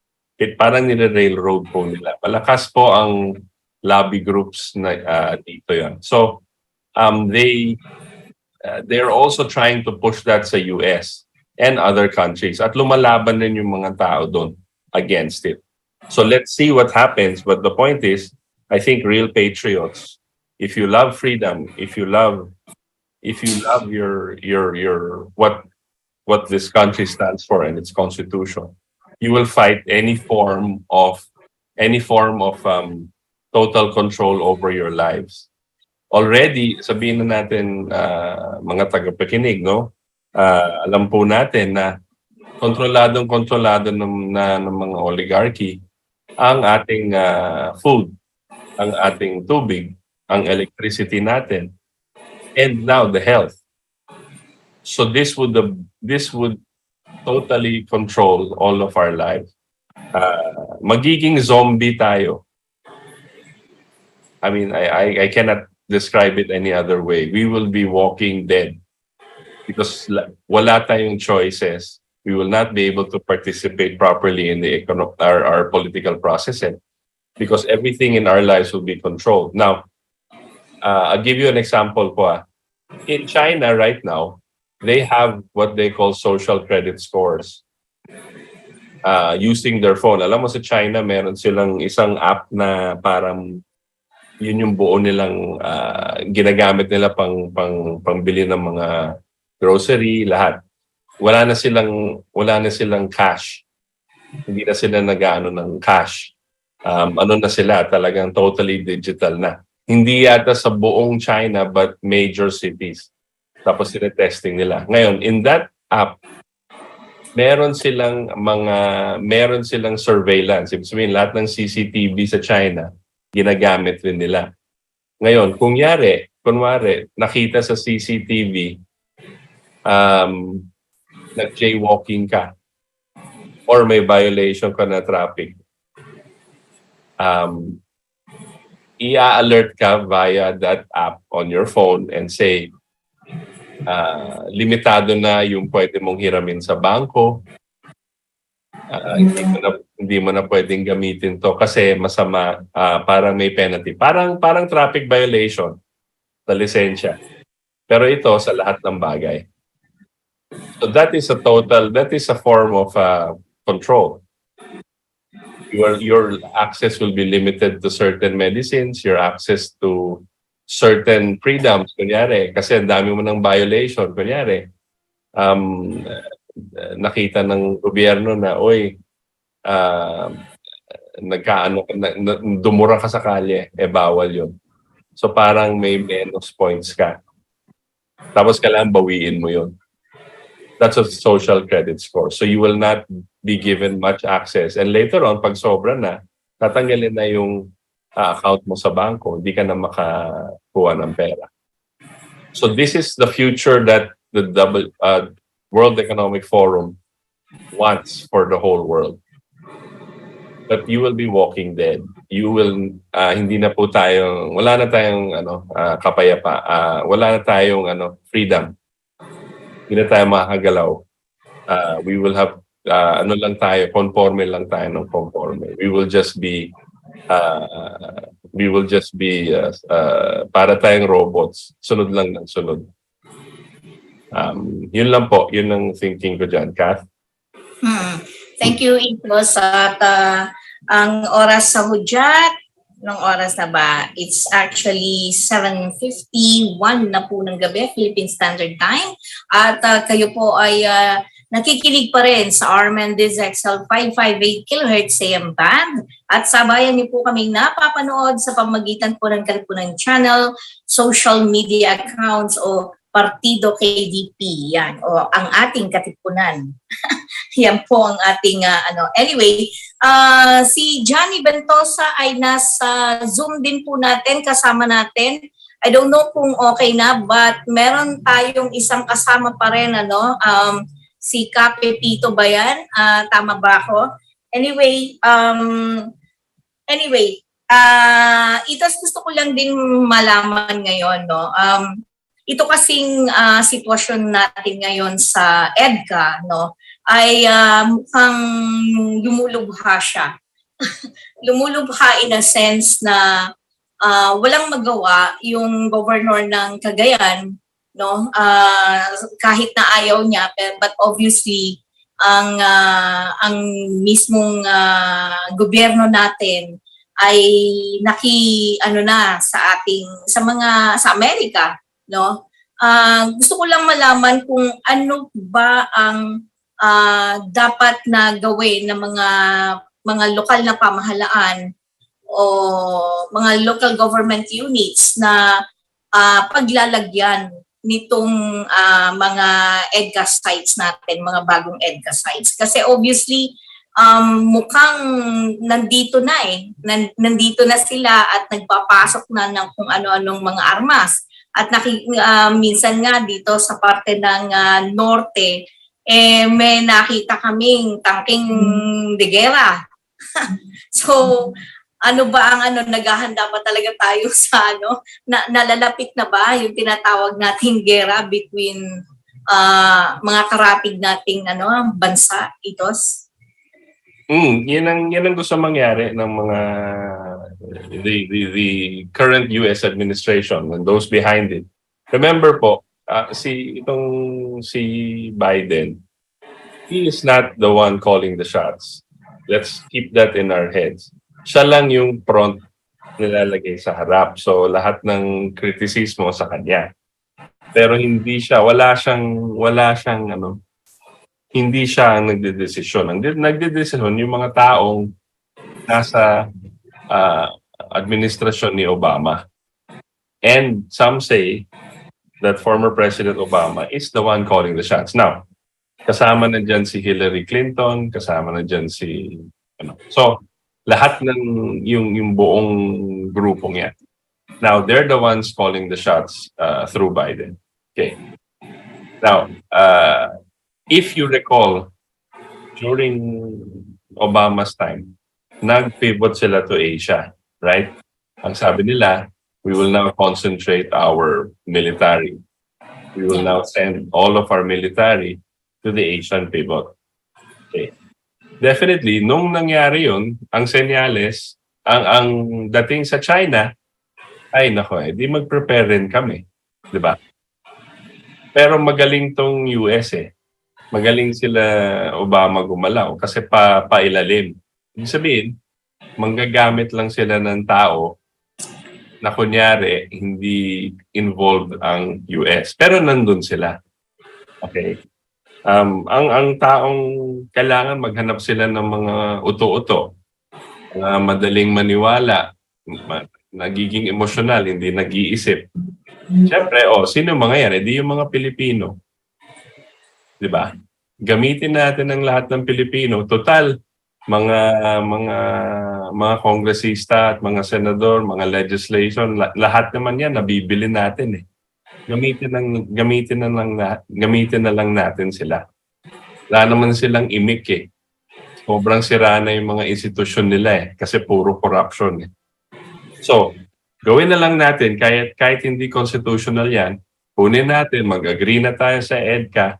Parang nire-railroad po nila. Malakas po ang lobby groups na dito yan. So, they're also trying to push that sa US and other countries. At lumalaban din yung mga tao doon against it. So let's see what happens. But the point is, I think real patriots, if you love freedom, if you love your what this country stands for and its constitution, you will fight any form of total control over your lives. Already, sabihin na natin mga tagapakinig, no? Alam po natin na kontrolado ng mga oligarchy ang ating food, ang ating tubig, ang electricity natin, and now the health. So this would totally control all of our lives. Magiging zombie tayo. I mean, I cannot describe it any other way. We will be walking dead because wala tayong choices. We will not be able to participate properly in the our political processes because everything in our lives will be controlled. Now, I'll give you an example po. In China right now, they have what they call social credit scores using their phone. Alam mo sa China, meron silang isang app na parang yun yung buo nilang ginagamit nila pangbili ng mga grocery, lahat. Wala na silang cash. Hindi na sila nag-aano ng cash. Ano na sila, talagang totally digital na. Hindi yata sa buong China but major cities. Tapos sila testing nila. Ngayon, in that app, meron silang surveillance. Ibig sabihin, lahat ng CCTV sa China, ginagamit rin nila. Ngayon, kunwari, nakita sa CCTV, nag-jaywalking ka or may violation ka na traffic, i-alert ka via that app on your phone and say, limitado na yung pwede mong hiramin sa bangko. Hindi mo na pwedeng gamitin to kasi masama, parang may penalty. Parang traffic violation sa lisensya. Pero ito sa lahat ng bagay. So that is a form of control. Your access will be limited to certain medicines, your access to certain freedoms, kunyari, kasi ang dami mo ng violation, kunyari, nakita ng gobyerno na, dumura ka sa kalye, bawal yun. So parang may menos points ka. Tapos kailangan bawiin mo yun. That's a social credit score. So you will not be given much access. And later on, pag sobra na, tatanggalin na yung account mo sa bangko, hindi ka na makakuha ng pera. So this is the future that the World Economic Forum wants for the whole world. But you will be walking dead. You will, hindi na po tayong, wala na tayong kapayapa, wala na tayong freedom. Hindi na tayo makakagalaw. We will have, lang tayo, conforme lang tayo ng conforme. We will just be, para tayong robots. Sunod lang ng sunod. Yun lang po, yun ang thinking ko dyan. Kath? Thank you, Itos. At ang oras sa hudyat, ng oras na ba? It's actually 7:51 na po ng gabi, Philippine Standard Time. At kayo po ay nakikinig pa rin sa Valdes XL 558 kHz AM band. At sabayan niyo po kaming napapanood sa pamamagitan po ng Katipunan Channel, social media accounts o Partido KDP, yan, o ang Ating Katipunan. Yan po ang ating Anyway, si Johnny Ventosa ay nasa Zoom din po natin, kasama natin. I don't know kung okay na, but meron tayong isang kasama pa rin, si Kape Pito ba yan? Tama ba ako? Anyway, itas gusto ko lang din malaman ngayon, no? Ito kasing sitwasyon natin ngayon sa EDCA, no, ay mukhang lumulubha siya. Lumulubha in a sense na walang magawa yung governor ng Cagayan, no, kahit na ayaw niya, but obviously ang mismong gobyerno natin ay sa Amerika, no? Gusto ko lang malaman kung ano ba ang dapat na gawin ng mga lokal na pamahalaan o mga local government units na paglalagyan nitong mga EDCA sites natin, mga bagong EDCA sites. Kasi obviously, mukhang nandito na sila at nagpapasok na ng kung ano-anong mga armas. At minsan nga dito sa parte ng norte, may nakita kaming tangking de guerra. So, ano ba ang naghahanda ba talaga tayo sa nalalapit na ba yung tinatawag nating gera between mga karatig nating bansa, Itos? Yan ang gusto mangyari ng mga the current US administration and those behind it. Remember po, si Biden, he is not the one calling the shots. Let's keep that in our heads. Siya lang yung front nilalagay sa harap. So lahat ng kritisismo sa kanya. Pero hindi siya ang nagdedesisyon. Ang nagdedesisyon yung mga taong nasa administrasyon ni Obama. And some say that former President Obama is the one calling the shots. Now, kasama na dyan si Hillary Clinton, kasama na dyan si So, lahat ng yung buong grupong yan. Now, they're the ones calling the shots through Biden. Okay. Now, if you recall, during Obama's time, nag-pivot sila to Asia, right? Ang sabi nila, we will now concentrate our military. We will now send all of our military to the Asian pivot. Okay. Definitely, nung nangyari yun, ang senyales, ang dating sa China, ay nako, di mag-prepare rin kami. Di ba? Pero magaling tong US Magaling sila Obama gumalaw kasi pailalim. Ibig sabihin, manggagamit lang sila ng tao na kunyari hindi involved ang US. Pero nandun sila. Okay. Ang taong kailangan maghanap sila ng mga uto-uto. Madaling maniwala, nagiging emosyonal, hindi nag-iisip. Siyempre, sino mga yan? Di yung mga Pilipino. Diba? Gamitin natin ang lahat ng Pilipino. Total, mga mga kongresista at mga senador, mga legislation, lahat naman yan nabibili natin eh. Gamitin na lang natin sila. Wala naman silang imik eh. Sobrang sira na yung mga institusyon nila eh kasi puro corruption eh. So, gawin na lang natin kahit hindi constitutional yan, kunin natin, mag-agree na tayo sa EDCA,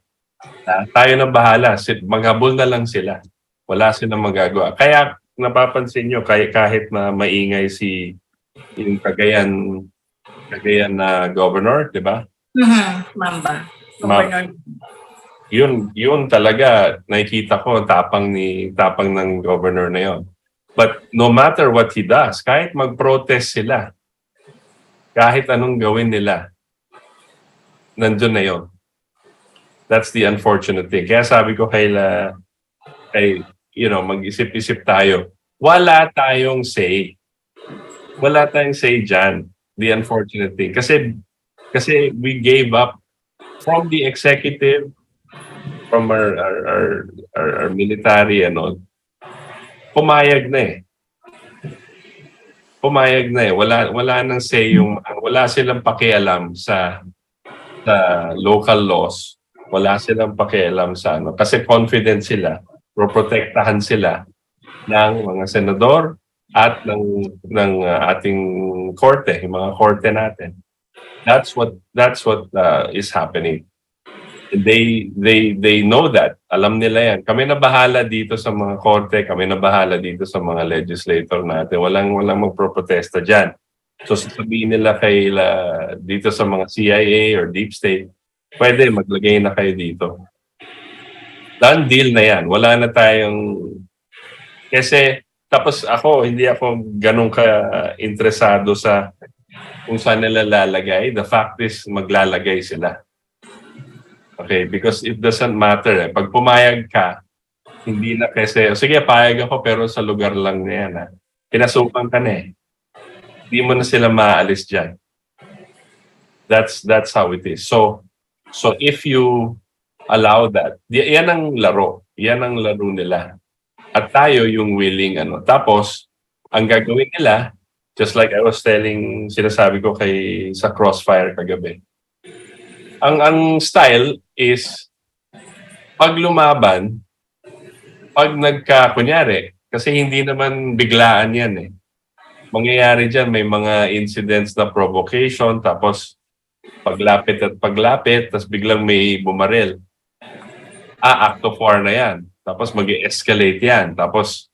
tayo na bahala, maghabol na lang sila. Wala silang magagawa. Kaya napapansin nyo, kahit na maingay yung Cagayan na governor, di ba? Mamba. Governor. Yun talaga nakikita ko tapang ng governor na yon. But no matter what he does, kahit mag-protest sila, kahit anong gawin nila, nandun na yon. That's the unfortunate thing. Kaya sabi ko mag-isip-isip tayo. Wala tayong say. Wala tayong say dyan. The unfortunate thing. Kasi we gave up from the executive, from our military and all. Pumayag na eh. Wala nang say wala silang pakialam sa local laws. Wala silang pakialam sa kasi confident sila, proprotektahan sila ng mga senador at ng ating korte, yung mga korte natin. That's what is happening. They know that. Alam nila yan. Kami na bahala dito sa mga korte, kami na bahala dito sa mga legislator natin. Walang magproprotesta dyan. So sasabihin nila dito sa mga CIA or deep state, pwede maglagay na kayo dito. Done deal na yan. Wala na tayong kasi tapos hindi ako ganun ka-interesado sa kung saan nila lalagay. The fact is maglalagay sila. Okay, because it doesn't matter. Pag pumayag ka, hindi na kasi, sige, payag ako pero sa lugar lang na yan. Pinasukan ka na eh. Hindi mo na sila maaalis dyan. That's how it is. So if you allow that, yan ang laro. Yan ang laro nila. At tayo yung willing Tapos, ang gagawin nila, just like I was sinasabi ko sa Crossfire kagabi, ang style is pag lumaban, pag kunyari, kasi hindi naman biglaan yan eh. Mangyayari dyan, may mga incidents na provocation, tapos paglapit, tapos biglang may bumaril. Act of war na yan. Tapos mag-escalate yan. Tapos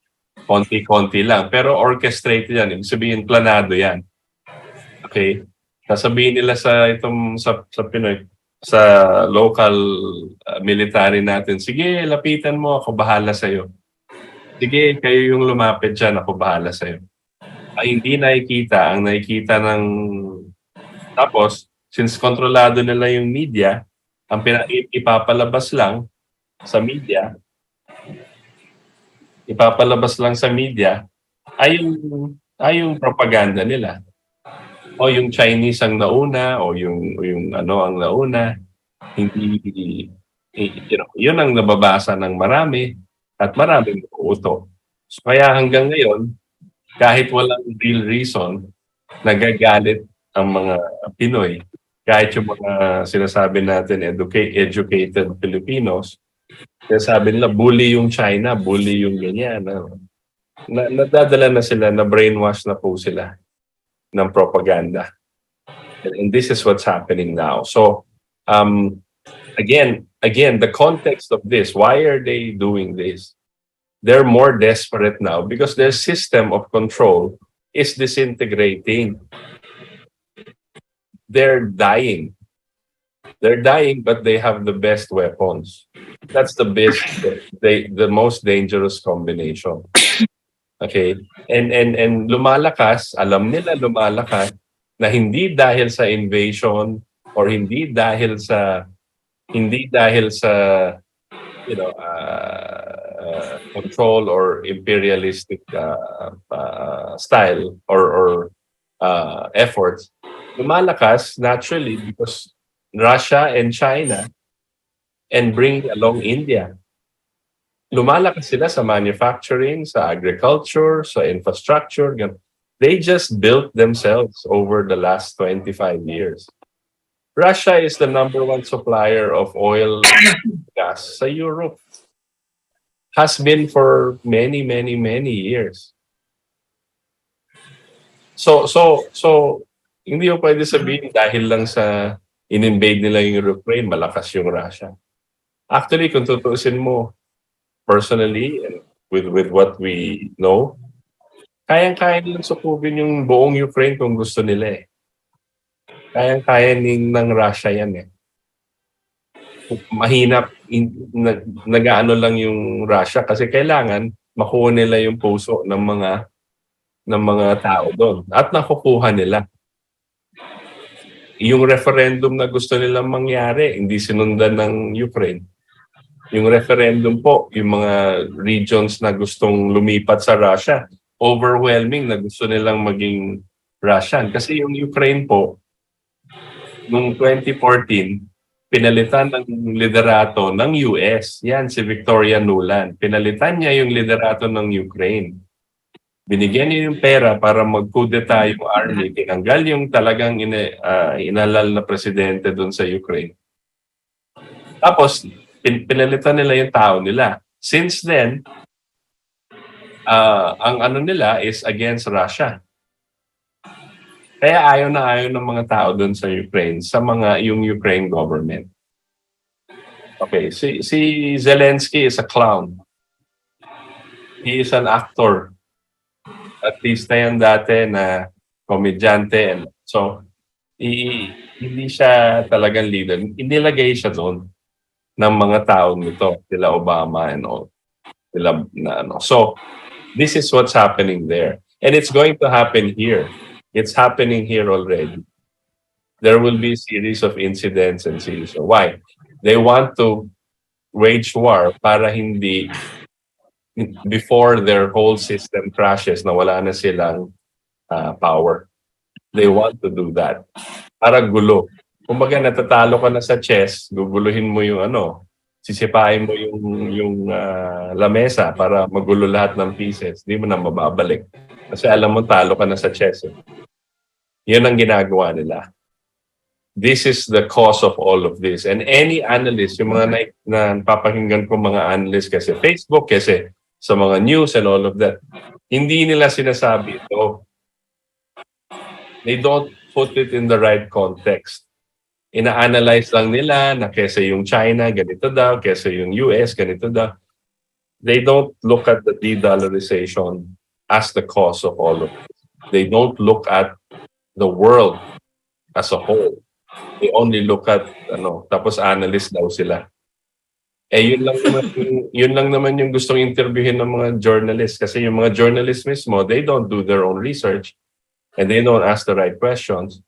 konti-konti lang. Pero orchestrated yan. Ibig sabihin, planado yan. Okay? Sasabihin nila sa Pinoy, sa local military natin, sige, lapitan mo, ako bahala sa'yo. Sige, kayo yung lumapit dyan, ako bahala sa'yo. Hindi nakikita, ang nakikita ng... Tapos, since kontrolado nila yung media, ang ipapalabas lang sa media, ay yung propaganda nila. O yung Chinese ang nauna, o yung ang nauna. Hindi, yun ang nababasa ng marami at maraming uto. So kaya hanggang ngayon, kahit walang real reason, nagagalit ang mga Pinoy. Kahit yung mga sinasabi natin, educated Filipinos, sinasabi nila, bully yung China, bully yung ganyan. Nadadala na sila, na brainwash na po sila ng propaganda. And this is what's happening now. So, again, the context of this, why are they doing this? They're more desperate now because their system of control is disintegrating. They're dying. They're dying, but they have the best weapons. That's the most dangerous combination. Okay? And lumalakas, alam nila lumalakas, na hindi dahil sa invasion or hindi dahil sa control or imperialistic style or efforts. Lumalakas naturally because Russia and China and bring along India. Lumalakas sila sa manufacturing, sa agriculture, sa infrastructure. They just built themselves over the last 25 years. Russia is the #1 supplier of oil and gas sa Europe. Has been for many, many, many years. So hindi mo pwede sabihin dahil lang sa in-invade nila yung Ukraine, malakas yung Russia. Actually, kung tutuusin mo, personally, and with what we know, kayang-kaya nilang sukubin yung buong Ukraine kung gusto nila eh. Kayang-kaya ng Russia yan eh. Mahinap, nag-aano lang yung Russia kasi kailangan makuha nila yung puso ng mga tao doon. At nakukuha nila. Yung referendum na gusto nilang mangyari, hindi sinundan ng Ukraine. Yung referendum po, yung mga regions na gustong lumipat sa Russia, overwhelming na gusto nilang maging Russian. Kasi yung Ukraine po, noong 2014, pinalitan ng liderato ng US. Yan, si Victoria Nuland. Pinalitan niya yung liderato ng Ukraine. Binigyan niya yung pera para mag-kudeta yung army. Tinanggal yung talagang inalal na presidente doon sa Ukraine. Tapos, pinalitan nila yung tao nila. Since then, ang ano nila is against Russia. Kaya ayaw ng mga tao doon sa Ukraine, sa yung Ukraine government. Okay, si Zelensky is a clown. He is an actor. Artista yan dati na komedyante. So, hindi siya talagang leader. Inilagay siya doon ng mga tao nito, sila Obama and all. So, this is what's happening there. And it's going to happen here. It's happening here already. There will be a series of incidents and series. So why? They want to wage war para hindi, before their whole system crashes na wala na silang power. They want to do that. Para gulo. Kumbaga natatalo ka na sa chess, guguluhin mo yung sisipain mo yung lamesa para magulo lahat ng pieces. Hindi mo na mababalik. Kasi alam mo, talo ka na sa chess. Yun ang ginagawa nila. This is the cause of all of this. And any analyst, yung mga napapakinggan ko mga analyst kasi Facebook, kasi sa mga news and all of that, hindi nila sinasabi ito. They don't put it in the right context. Ina-analyze lang nila na kesa yung China, ganito daw, kesa yung US, ganito daw. They don't look at the de-dollarization as the cause of all of this. They don't look at the world as a whole. They only look at, tapos analyst daw sila. Yun lang naman yung gustong interviewin ng mga journalists. Kasi yung mga journalists mismo, they don't do their own research and they don't ask the right questions.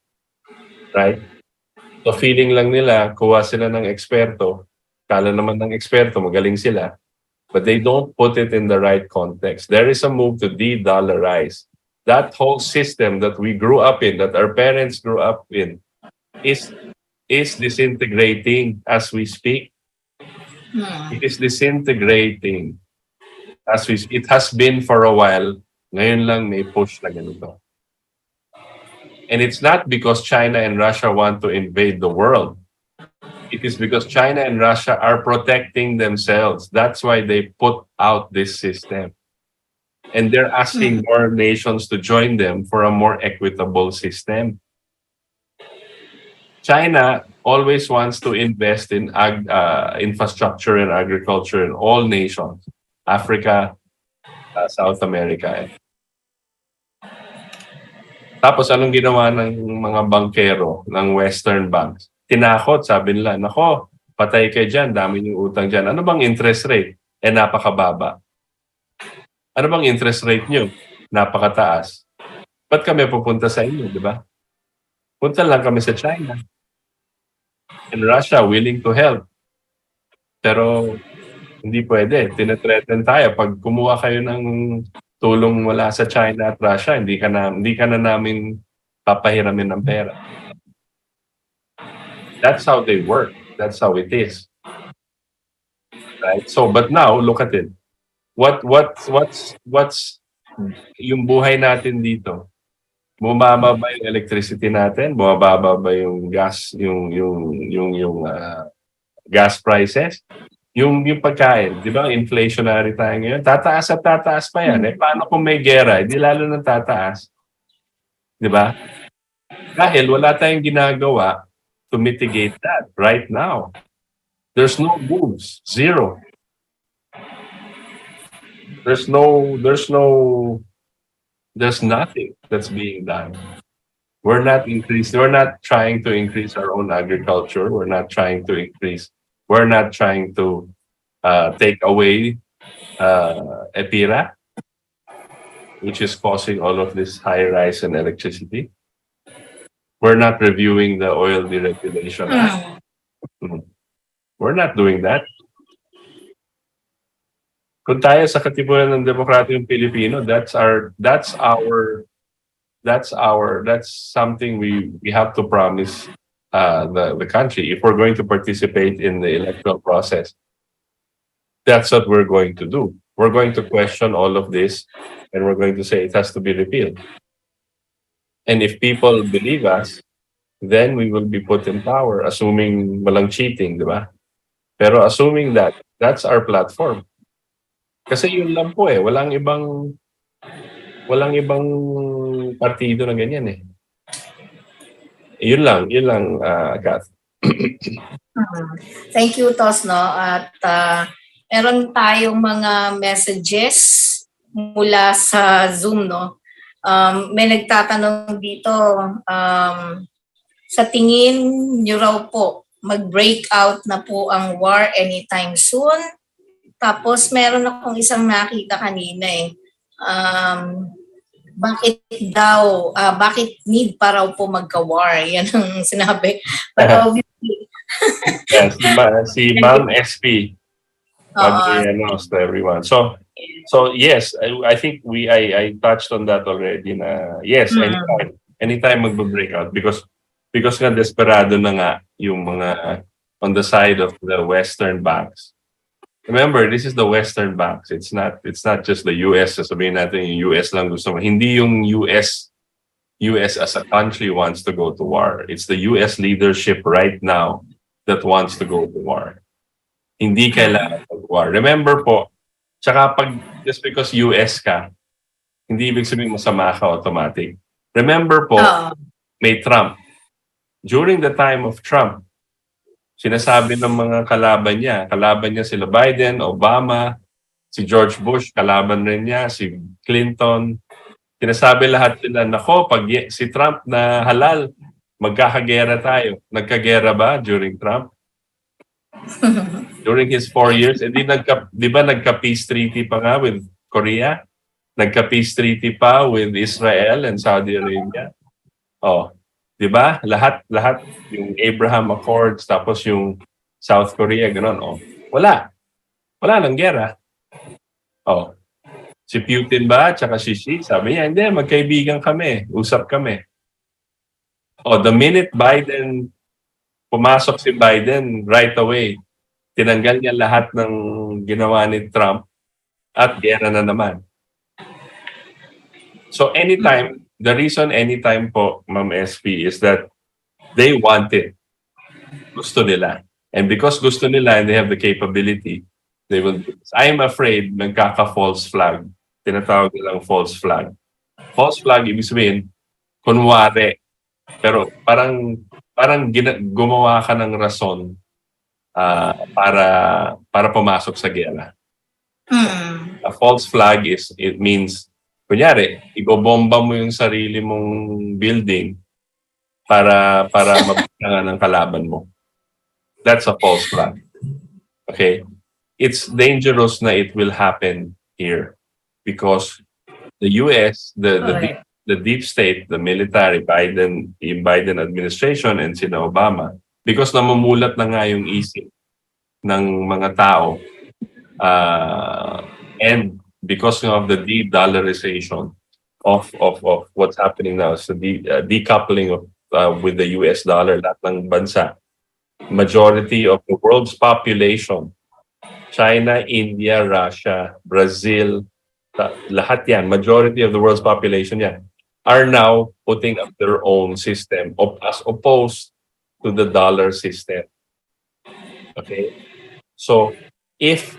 Right? So feeling lang nila, kuha sila ng eksperto. Kala naman ng eksperto, magaling sila. But they don't put it in the right context. There is a move to de-dollarize. That whole system that we grew up in, that our parents grew up in, is disintegrating as we speak. It is disintegrating as we speak. It has been for a while. Ngayon lang may push na ganito. And it's not because China and Russia want to invade the world. It is because China and Russia are protecting themselves. That's why they put out this system. And they're asking more nations to join them for a more equitable system. China always wants to invest in infrastructure and agriculture in all nations. Africa, South America. Tapos anong ginawa ng mga bankero ng Western banks? Tinakot, sabi nila, nako, patay kayo dyan, dami yung utang dyan. Ano bang interest rate? Napakababa. Ano bang interest rate nyo? Napakataas. Ba't kami pupunta sa inyo, di ba? Punta lang kami sa China. And Russia willing to help. Pero hindi pwede. Tinatreaten tayo. Pag kumuha kayo ng tulong mula sa China at Russia, hindi ka na namin papahiramin ng pera. That's how they work. That's how it is. Right? So, but now look at it. What's yung buhay natin dito? Bumababa ba yung electricity natin? Bumababa ba yung gas, gas prices? Yung pagkain, di ba? Inflationary tayo ngayon. Tataas at tataas pa yan. Eh, paano kung may gera? Di lalo nang tataas. Di ba? Dahil wala tayong ginagawa to mitigate that right now. There's no moves. Zero. There's nothing that's being done. We're not trying to increase our own agriculture. We're not trying to take away EPIRA, which is causing all of this high rise in electricity. We're not reviewing the oil deregulation act. We're not doing that. Kung tayo sa Katipunan ng Demokratiyong Pilipino, that's something we have to promise the country if we're going to participate in the electoral process. That's what we're going to do. We're going to question all of this, and we're going to say it has to be repealed. And if people believe us, then we will be put in power, assuming walang cheating, di ba? Pero assuming that's our platform. Kasi yun lang po eh. Walang ibang partido na ganyan eh. Yun lang, Cathy. Thank you, Tos, no? At meron tayong mga messages mula sa Zoom, no? May nagtatanong dito, sa tingin nyo raw po, mag-breakout na po ang war anytime soon? Tapos meron akong isang nakita kanina eh. Bakit need pa raw po magka-war? Yan ang sinabi. But obviously, si Ma'am SP. To everyone. So yes, I think I touched on that already na yes, anytime magbe-breakout because nga desperado na nga yung mga on the side of the Western banks. Remember, this is the Western banks. It's not just the US. Sasabihin natin yung US lang gusto mo. Hindi yung US as a country wants to go to war. It's the US leadership right now that wants to go to war. Hindi kailangan mag-war. Remember po, tsaka just because US ka, hindi ibig sabihin masama ka automatic. Remember po, may Trump. During the time of Trump, sinasabi ng mga kalaban niya sila Biden, Obama, si George Bush, kalaban rin niya, si Clinton. Sinasabi lahat sila, nako, pag si Trump na halal, magkakagera tayo. Nagkagera ba during Trump? During his 4 years, di ba nagka-peace treaty pa nga with Korea? Nagka-peace treaty pa with Israel and Saudi Arabia? Di ba? Lahat yung Abraham Accords tapos yung South Korea gano'n. Wala nang gera. Si Putin ba tsaka si Xi, sabi niya, hindi, magkaibigan kami, usap kami. The minute pumasok si Biden right away, tinanggal niya lahat ng ginawa ni Trump at gera na naman. So the reason anytime po, Ma'am SP, is that they want it. Gusto nila. And because gusto nila and they have the capability, they will do this. I'm afraid nagkaka-false flag. Tinatawag nilang false flag. False flag, ibig sabihin, kunwari, pero parang gumawa ka ng rason para pumasok sa gera. A false flag it means kunyari, ibobomba mo yung sarili mong building para mabigyan ng kalaban mo. That's a false flag. Okay? It's dangerous na it will happen here because the US, the deep state, the military, yung Biden administration and sina Obama, because namumulat na nga yung isip ng mga tao and because of the de-dollarization of what's happening now, so the decoupling of with the US dollar, lahat ng bansa, majority of the world's population China, India, Russia, Brazil, lahat yan, majority of the world's population yan, are now putting up their own system as opposed to the dollar system. Okay? So if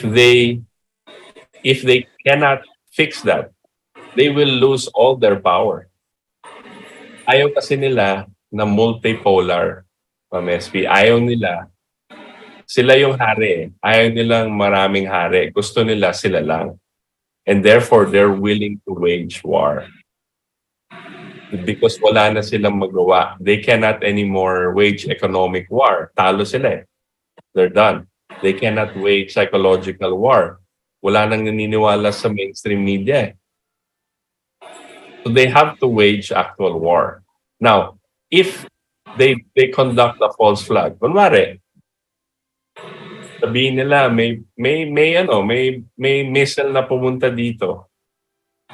they cannot fix that, they will lose all their power. Ayaw kasi nila na multipolar, SP. Ayaw nila, sila yung hari. Ayaw nilang maraming hari. Gusto nila sila lang. And therefore, they're willing to wage war. Because wala na silang magawa. They cannot anymore wage economic war. Talo sila eh. They're done. They cannot wage psychological war. Wala nang naniniwala sa mainstream media eh. So they have to wage actual war. Now, if they conduct a false flag, kunwari, sabihin nila may missile na pumunta dito.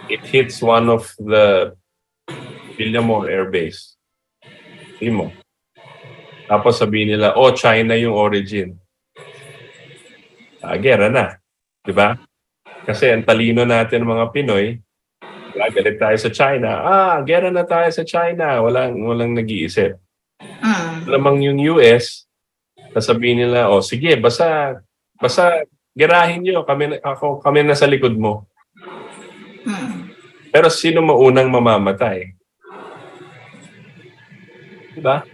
It hits one of the Villamor Air Base. Mo. Tapos sabihin nila, China yung origin. Gera na. Diba? Kasi ang talino natin mga Pinoy, galit tayo sa China. Gera na tayo sa China. Walang nag-iisip. Lamang yung US, sasabihin nila, sige, basta gerahin nyo, kami na sa likod mo. Pero sino maunang mamamatay? Diba?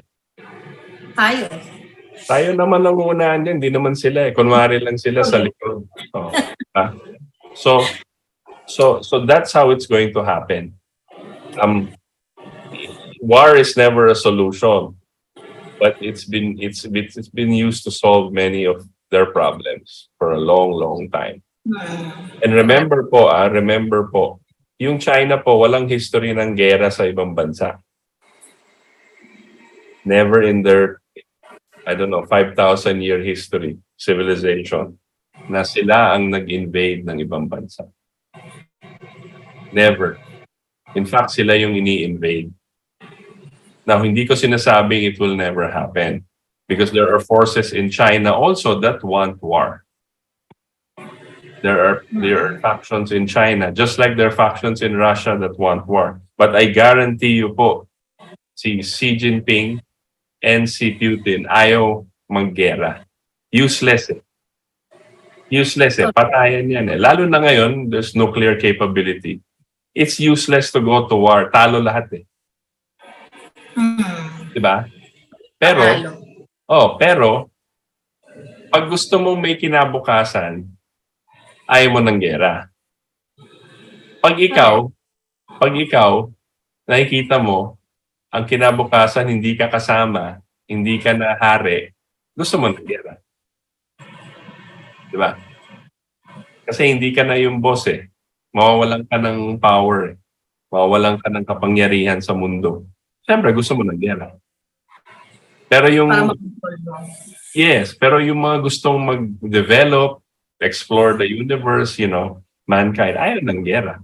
Tayo naman ang unahan din, hindi naman sila eh. Kunwari lang sila sa likod. Diba? So that's how it's going to happen. War is never a solution, but it's been used to solve many of their problems for a long time. And remember po, yung China po walang history ng gera sa ibang bansa. Never in their 5,000-year history, civilization, na sila ang nag-invade ng ibang bansa. Never. In fact, sila yung ini-invade. Now, hindi ko sinasabing it will never happen because there are forces in China also that want war. There are factions in China, just like there are factions in Russia that want war. But I guarantee you po, si Xi Jinping and si Putin ayaw maggera. Useless eh. Patayan yan eh. Lalo na ngayon, there's nuclear capability. It's useless to go to war. Talo lahat eh. Diba? Pero, pag gusto mong may kinabukasan, ayaw mo ng gera. Pag ikaw, nakikita mo, ang kinabukasan, hindi ka kasama, hindi ka na hari, gusto mo ng gera. Diba? Kasi hindi ka na yung boss eh. Mawawalan ka ng power eh. Mawawalan ka ng kapangyarihan sa mundo. Siyempre, gusto mo ng gera. Pero yung mga gustong mag-develop, explore the universe, mankind, ayaw ng gera.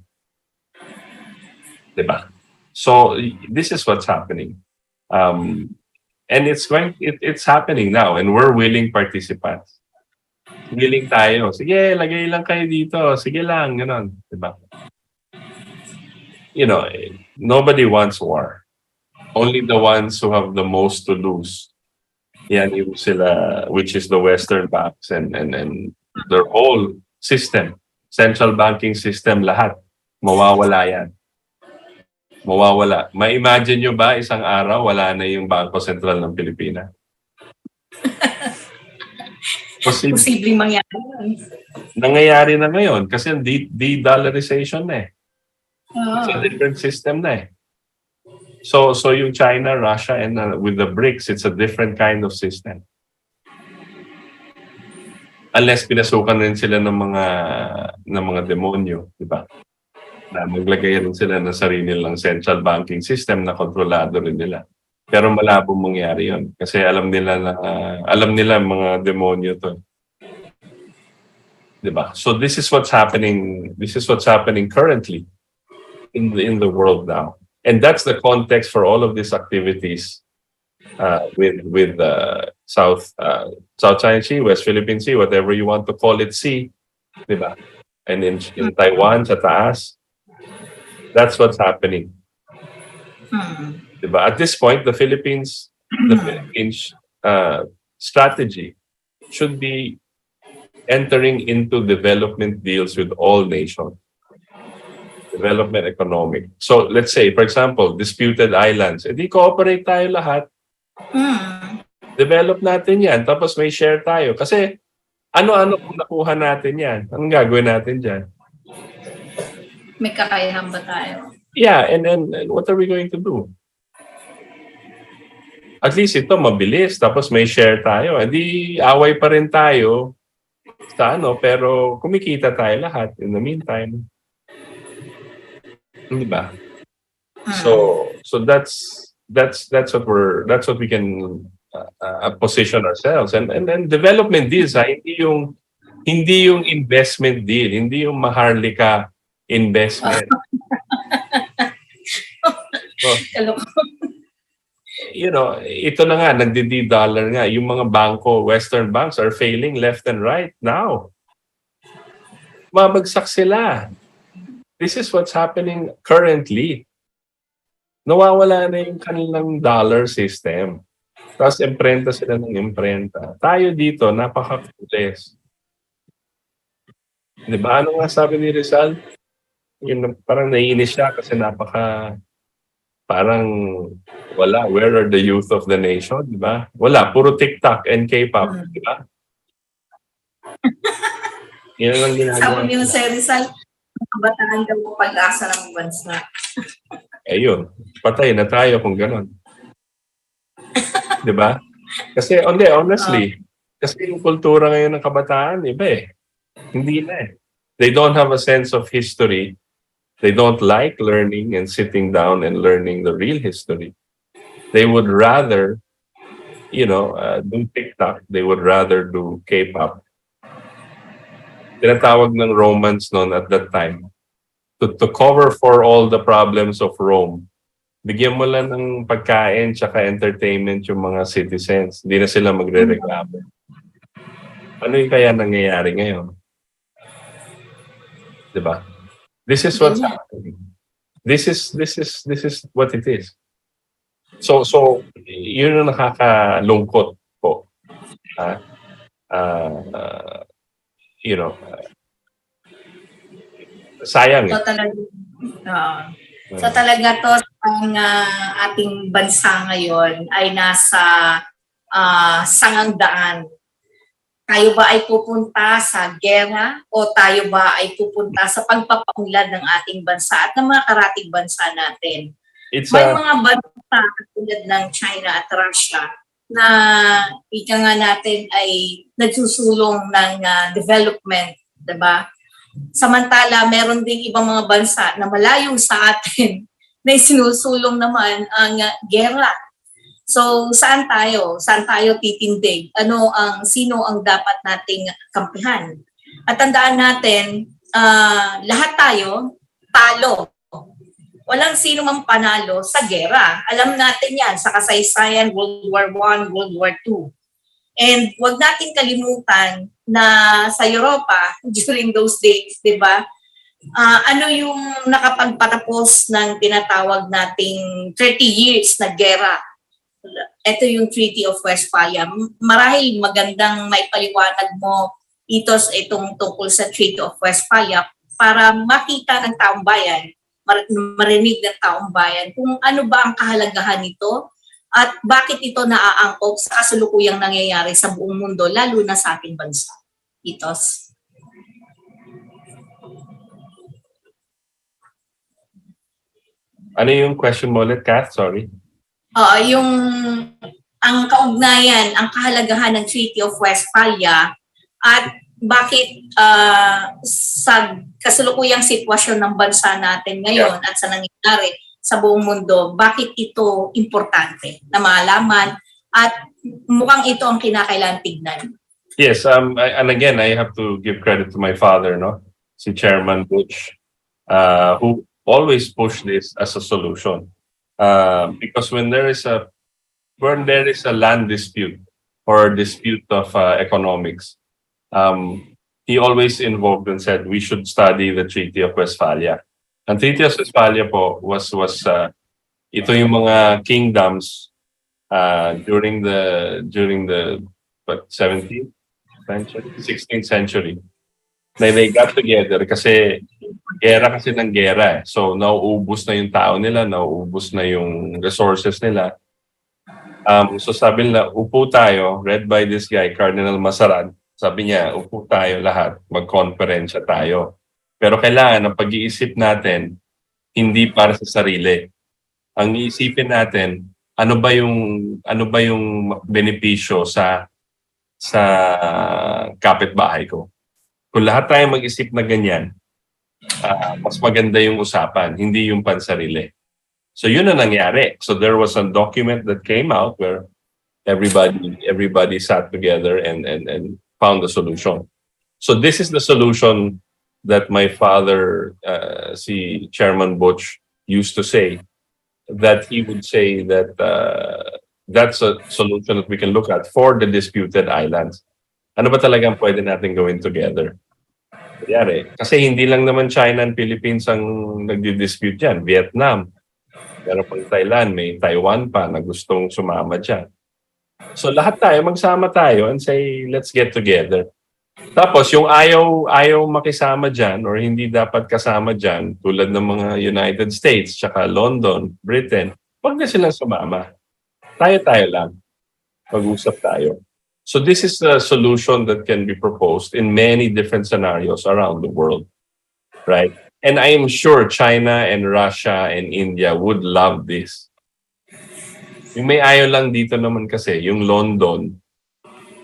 Diba? So, this is what's happening. And it's happening now, and we're willing participants. Willing tayo. Sige, lagay lang kayo dito. Sige lang, gano'n. Diba? Nobody wants war. Only the ones who have the most to lose. Yan yung sila, which is the Western banks and their whole system. Central banking system, lahat. Mawawala yan. Mawawala. Ma-imagine nyo ba isang araw wala na yung Bangko Sentral ng Pilipinas? Posibleng mangyari. Nangyayari na ngayon kasi de-dollarization na eh. It's a different system na eh. So yung China, Russia, and with the BRICS, it's a different kind of system. Unless pinasukan rin sila ng mga demonyo, di ba? Na maglagay rin sila ng sarili nilang central banking system na kontrolado rin nila. Pero malabong mangyari yun. Kasi alam nila mga demonyo to. Diba? So this is what's happening. This is what's happening currently in the world now. And that's the context for all of these activities with South China Sea, West Philippine Sea, whatever you want to call it, sea, di ba? And in Taiwan, sa taas, that's what's happening. Di ba? At this point, the Philippines strategy should be entering into development deals with all nations. Development economic. So let's say, for example, disputed islands. Edi cooperate tayo lahat. Develop natin yan. Tapos may share tayo. Kasi ano-ano kung nakuha natin yan? Anong gagawin natin dyan? May kakayahan ba tayo? Yeah, and what are we going to do? At least ito mabilis. Tapos may share tayo. Edi away pa rin tayo sa pero kumikita tayo lahat in the meantime. Di ba? So that's what we can position ourselves, and then development deals, hindi yung investment deal, hindi yung maharlika investment. So, ito na nga, nagdi-dollar nga. Yung mga bangko, Western banks are failing left and right now. Mabagsak sila. This is what's happening currently. Nawawala na yung kanilang dollar system. Tapos imprenta sila ng imprenta. Tayo dito, napaka-clueless. Di ba? Ano nga sabi ni Rizal? Yun, parang naiinis siya kasi parang wala. Where are the youth of the nation? Di ba? Wala. Puro TikTok and K-pop. Di ba? Yan ang ginagawa. Sabi niyo sa Rizal, kabataan daw ang pag-asa ng bansa. Ayun, patay na tayo kung gano'n. Di ba? Kasi, honestly, kasi yung kultura ngayon ng kabataan, iba eh. Hindi na eh. They don't have a sense of history. They don't like learning and sitting down and learning the real history. They would rather, do TikTok. They would rather do K-pop. Tinatawag ng Romans noon at that time. To cover for all the problems of Rome, bigyan mo lang ng pagkain tsaka entertainment yung mga citizens. Hindi na sila magre-reklamo. Ano yung kaya nangyayari ngayon? Diba? This is what's happening. This is what it is. So yun ang nakakalungkot po. Sayang eh. So talaga to ang ating bansa ngayon ay nasa sangangdaan. Tayo ba ay pupunta sa gera o tayo ba ay pupunta sa pagpapaunlad ng ating bansa at ng mga karatig bansa natin? May mga bansa tulad ng China at Russia na ika nga natin ay nagsusulong ng development, diba? Samantala, meron ding ibang mga bansa na malayo sa atin na sinusulong naman ang gera. So, saan tayo? Saan tayo titindig? Sino ang dapat nating kampihan? At tandaan natin, lahat tayo talo. Walang sino mang panalo sa gera. Alam natin yan sa kasaysayan, World War I, World War II. And wag natin kalimutan na sa Europa, during those days, di ba, ano yung nakapagpatapos ng tinatawag nating 30 years na gera. Ito yung Treaty of Westphalia. Marahil magandang may paliwanag mo itong tungkol sa Treaty of Westphalia para makita ng taong bayan, marinig ng taong bayan kung ano ba ang kahalagahan nito at bakit ito naaangkop sa kasalukuyang nangyayari sa buong mundo, lalo na sa ating bansa. Itos. Ano yung question mo ulit, Kath? Sorry. Ang kaugnayan, ang kahalagahan ng Treaty of Westphalia at bakit sa kasalukuyang sitwasyon ng bansa natin ngayon at sa nangyayari sa buong mundo, bakit ito importante na malaman at mukhang ito ang kinakailangan tignan. Yes, and again, I have to give credit to my father, si Chairman Butch, who always pushed this as a solution. Because when there is a when there is a land dispute or dispute of economics, he always invoked and said we should study the Treaty of Westphalia. Ang Treaty of Westphalia po was ito yung mga kingdoms during the 17th century, 16th century. They got together kasi gera ng gera. So nauubos na yung tao nila, nauubos na yung resources nila. So sabi nila, upo tayo, led by this guy, Cardinal Mazarin. Sabi niya, upo tayo lahat, mag-conferensya tayo. Pero kailangan ang pag-iisip natin, hindi para sa sarili. Ang iisipin natin, ano ba yung benepisyo sa kapitbahay ko? Kung lahat tayo mag-isip na ganyan, mas maganda yung usapan, hindi yung pansarili. So yun na nangyari. So there was a document that came out where everybody sat together and found a solution. So this is the solution that my father, si Chairman Butch, used to say, that he would say that that's a solution that we can look at for the disputed islands. Ano ba talagang pwede natin gawin together? Kasi hindi lang naman China and Philippines ang nagdi-dispute yan. Vietnam, pero pang Thailand, may Taiwan pa na gustong sumama dyan. So lahat tayo, magsama tayo and say, let's get together. Tapos yung ayaw makisama dyan or hindi dapat kasama dyan, tulad ng mga United States, tsaka London, Britain, wag na silang sumama. Tayo-tayo lang. Mag-usap tayo. So this is a solution that can be proposed in many different scenarios around the world, right? And I am sure China and Russia and India would love this. Yung may ayaw lang dito naman kasi, yung London,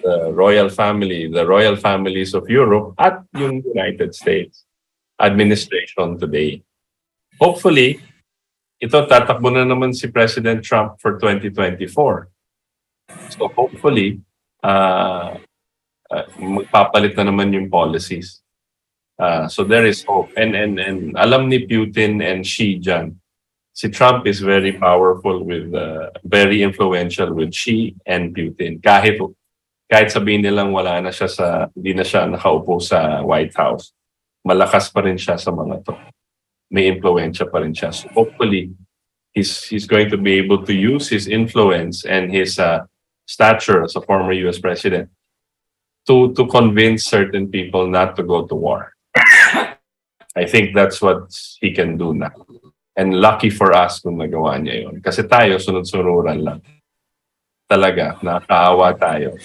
the royal families of Europe at yung United States administration today. Hopefully, ito tatakbo na naman si President Trump for 2024. So hopefully, magpapalit na naman yung policies. So there is hope. And alam ni Putin and Xi dyan, si Trump is very powerful with, very influential with Xi and Putin. Kahit sabihin nilang hindi na siya nakaupo sa White House, malakas pa rin siya sa mga to. May influensya pa rin siya. So hopefully, he's going to be able to use his influence and his stature as a former US president to convince certain people not to go to war. I think that's what he can do now. And lucky for us kung nagawa niya yun. Kasi tayo, sunod-sunuran lang. Talaga, nakakaawa tayo.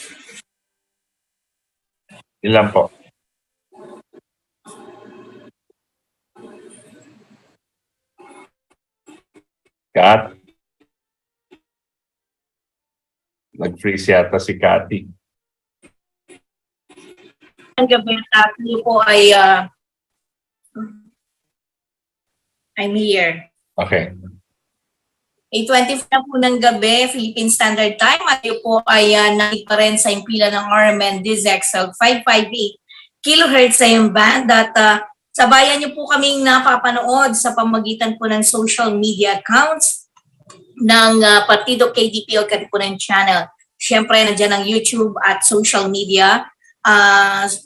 Ilan po? Kat? Nag-freeze yata si Cathy. Ang gabi natin po ay I'm here. Okay. 8:24 na po ng gabi, Philippine Standard Time. At yun po ay nakita rin sa impila ng RMN DZXL 558 kHz sa yung band. At sabayan niyo po kaming napapanood sa pamagitan po ng social media accounts ng Partido KDP o Katipunan Channel. Siyempre, nandiyan ang YouTube at social media.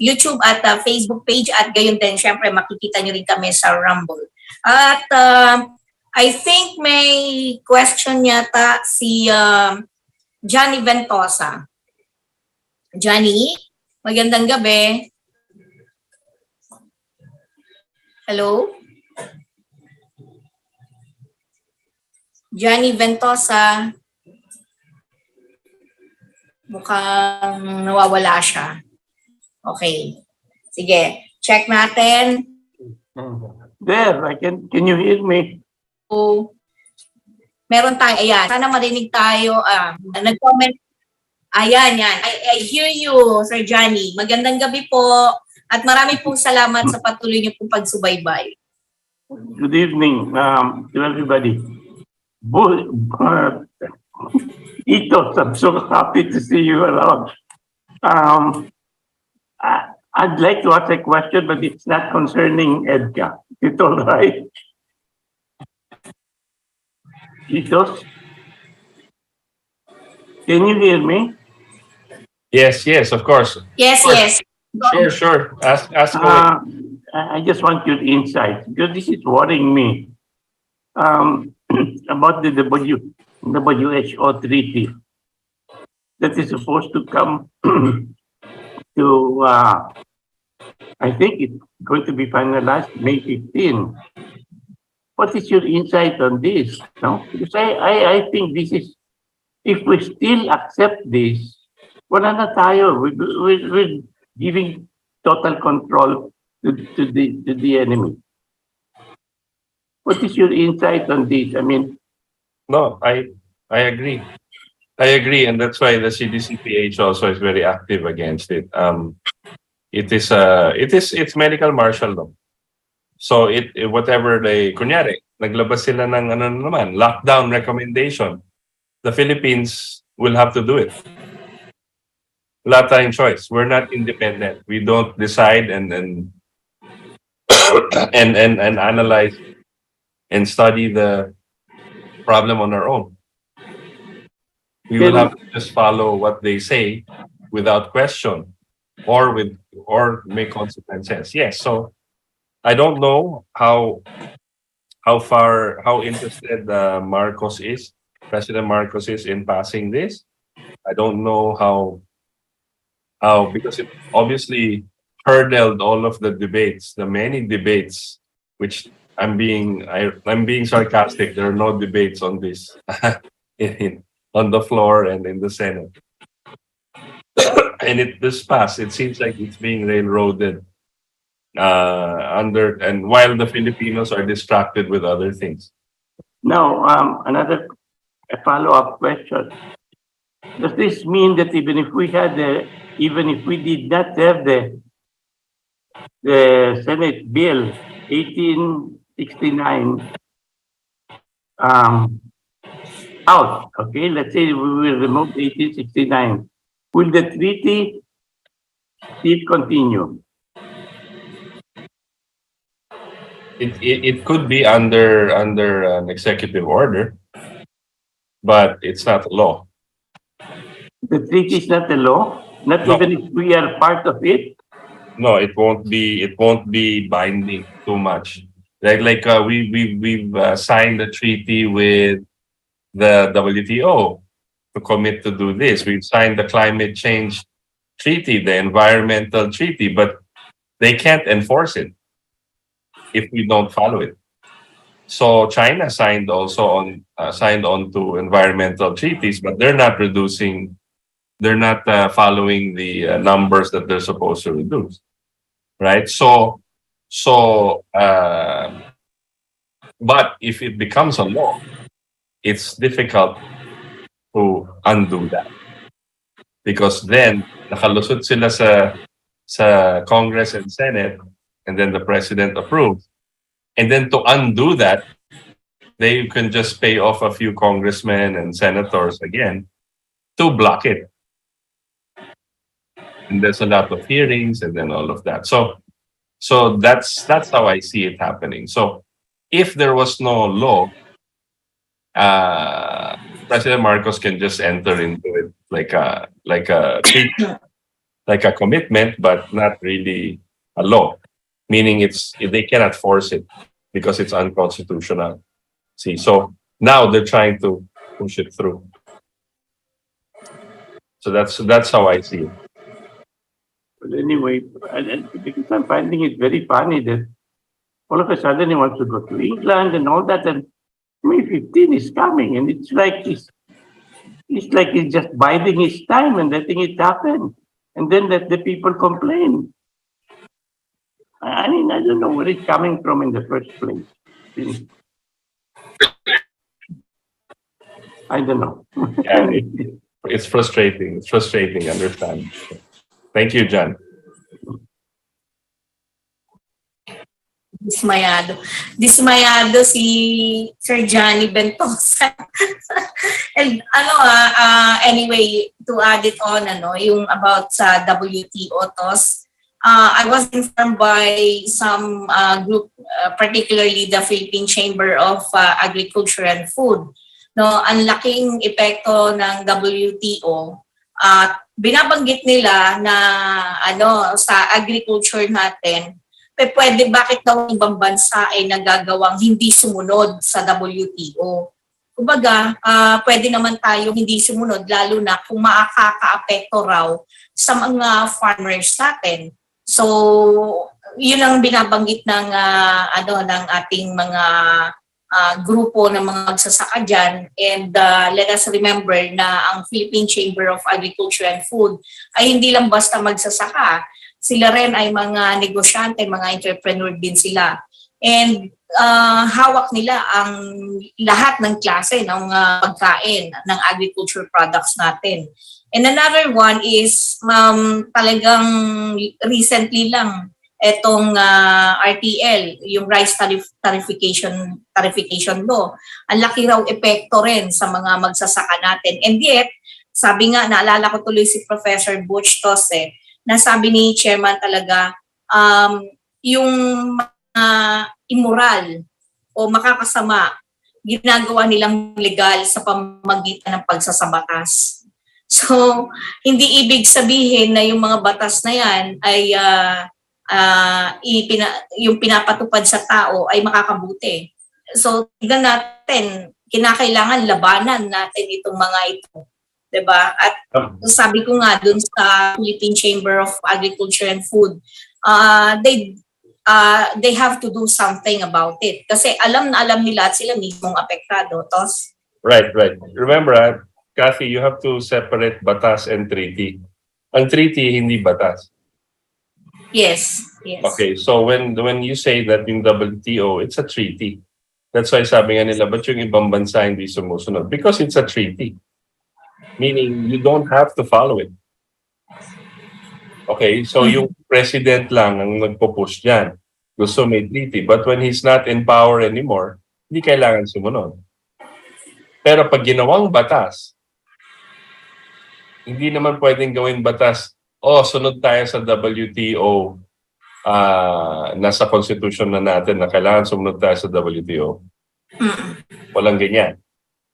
YouTube at Facebook page at gayon din, siyempre, makikita niyo rin kami sa Rumble. At I think may question yata si Johnny Ventosa. Johnny, magandang gabi. Hello? Johnny Ventosa. Mukhang nawawala siya. Okay. Sige, check natin. There, can you hear me? So, meron tayo, ayan, sana marinig tayo, nag-comment, ayan, yan, I hear you, Sir Johnny, magandang gabi po, at marami pong salamat sa patuloy niyo pong pagsubaybay. Good evening to everybody. Ito, I'm so happy to see you around. I'd like to ask a question, but it's not concerning EDCA. Is it all right? Itos? Can you hear me? Yes, yes, of course. Yes, Of course. yes. Sure, sure. Ask away. I just want your insight because this is worrying me about the WHO treaty that is supposed to come to, I think it's going to be finalized May 15. What is your insight on this? No? Because I think this is, if we still accept this, wala na tayo. We're giving total control to the enemy. What is your insight on this? I mean, No, I agree. I agree, and that's why the CDCPH also is very active against it. It's medical martial law. So whatever kunyari, naglabas sila ng ano naman, lockdown recommendation. The Philippines will have to do it. Wala tayong choice. We're not independent. We don't decide and analyze and study the problem on our own. We will have to just follow what they say without question or make consequences. Yes. So I don't know how interested President Marcos is in passing this. I don't know how because it obviously hurdled all of the debates, the many debates, which I'm being sarcastic. There are no debates on this on the floor and in the Senate. And this passed. It seems like it's being railroaded and while the Filipinos are distracted with other things. now another follow-up question. Does this mean that even if we did not have the Senate Bill 1869 out, okay, let's say we will remove 1869, will the treaty still continue? It could be under an executive order, but it's not law. The treaty is not a law, not No. even if we are part of it. No, it won't be binding too much. We've signed a treaty with the WTO to commit to do this. We've signed the climate change treaty, the environmental treaty, but they can't enforce it if we don't follow it. So China signed on to environmental treaties, but they're not following the numbers that they're supposed to reduce, right? But if it becomes a law, it's difficult to undo that because then nakalusot sila sa Congress and Senate, and then the president approves, and then to undo that, they can just pay off a few congressmen and senators again to block it. And there's a lot of hearings and then all of that. So that's how I see it happening. So if there was no law, President Marcos can just enter into it like a commitment, but not really a law. Meaning they cannot force it because it's unconstitutional. See, so now they're trying to push it through. So that's how I see it. But anyway, because I'm finding it very funny that all of a sudden he wants to go to England and all that, and May 15 is coming, and it's like he's just biding his time and letting it happen, and then let the people complain. I mean, I don't know where it's coming from in the first place. I don't know. Yeah, it's frustrating. It's frustrating, understand. Thank you, John. Dismayado si Sir Johnny Bentosa. And anyway, to add it on, yung about sa WTO TOS, I was informed by some group, particularly the Philippine Chamber of Agriculture and Food, no, ang laking epekto ng WTO at binabanggit nila na sa agriculture natin, pwede bakit daw ibang bansa ay nagagawang hindi sumunod sa WTO. Kumbaga, pwede naman tayo hindi sumunod lalo na kung makakaapekto raw sa mga farmers natin. So, yun ang binabanggit ng ng ating mga grupo ng mga magsasaka dyan. And let us remember na ang Philippine Chamber of Agriculture and Food ay hindi lang basta magsasaka. Sila rin ay mga negosyante, mga entrepreneur din sila. And hawak nila ang lahat ng klase ng pagkain ng agriculture products natin. And another one is talagang recently lang etong RTL, yung rice tarification law. Ang laki raw epekto rin sa mga magsasaka natin. And yet, sabi nga, naalala ko tuloy si Professor Butch Tose, na sabi ni Chairman talaga, yung immoral o makakasama, ginagawa nilang legal sa pamamagitan ng pagsasabatas. So, hindi ibig sabihin na yung mga batas na yan ay yung pinapatupad sa tao ay makakabuti. So, tignan natin, kinakailangan labanan natin itong mga ito. Diba? At sabi ko nga dun sa Philippine Chamber of Agriculture and Food, they have to do something about it. Kasi alam na alam nila at sila mismong apektado. Tos? Right. Remember, Cathy, you have to separate batas and treaty. Ang treaty, hindi batas. Yes. Okay, so when you say that yung WTO, it's a treaty. That's why sabi nga nila, ba't yung ibang bansa hindi sumusunod? Because it's a treaty. Meaning, you don't have to follow it. Okay, so yung president lang ang nagpo-push dyan. Gusto may treaty. But when he's not in power anymore, hindi kailangan sumunod. Pero pag ginawang batas, hindi naman pwedeng gawing batas, sunod tayo sa WTO, nasa constitution na natin na kailangan sumunod tayo sa WTO. Walang ganyan.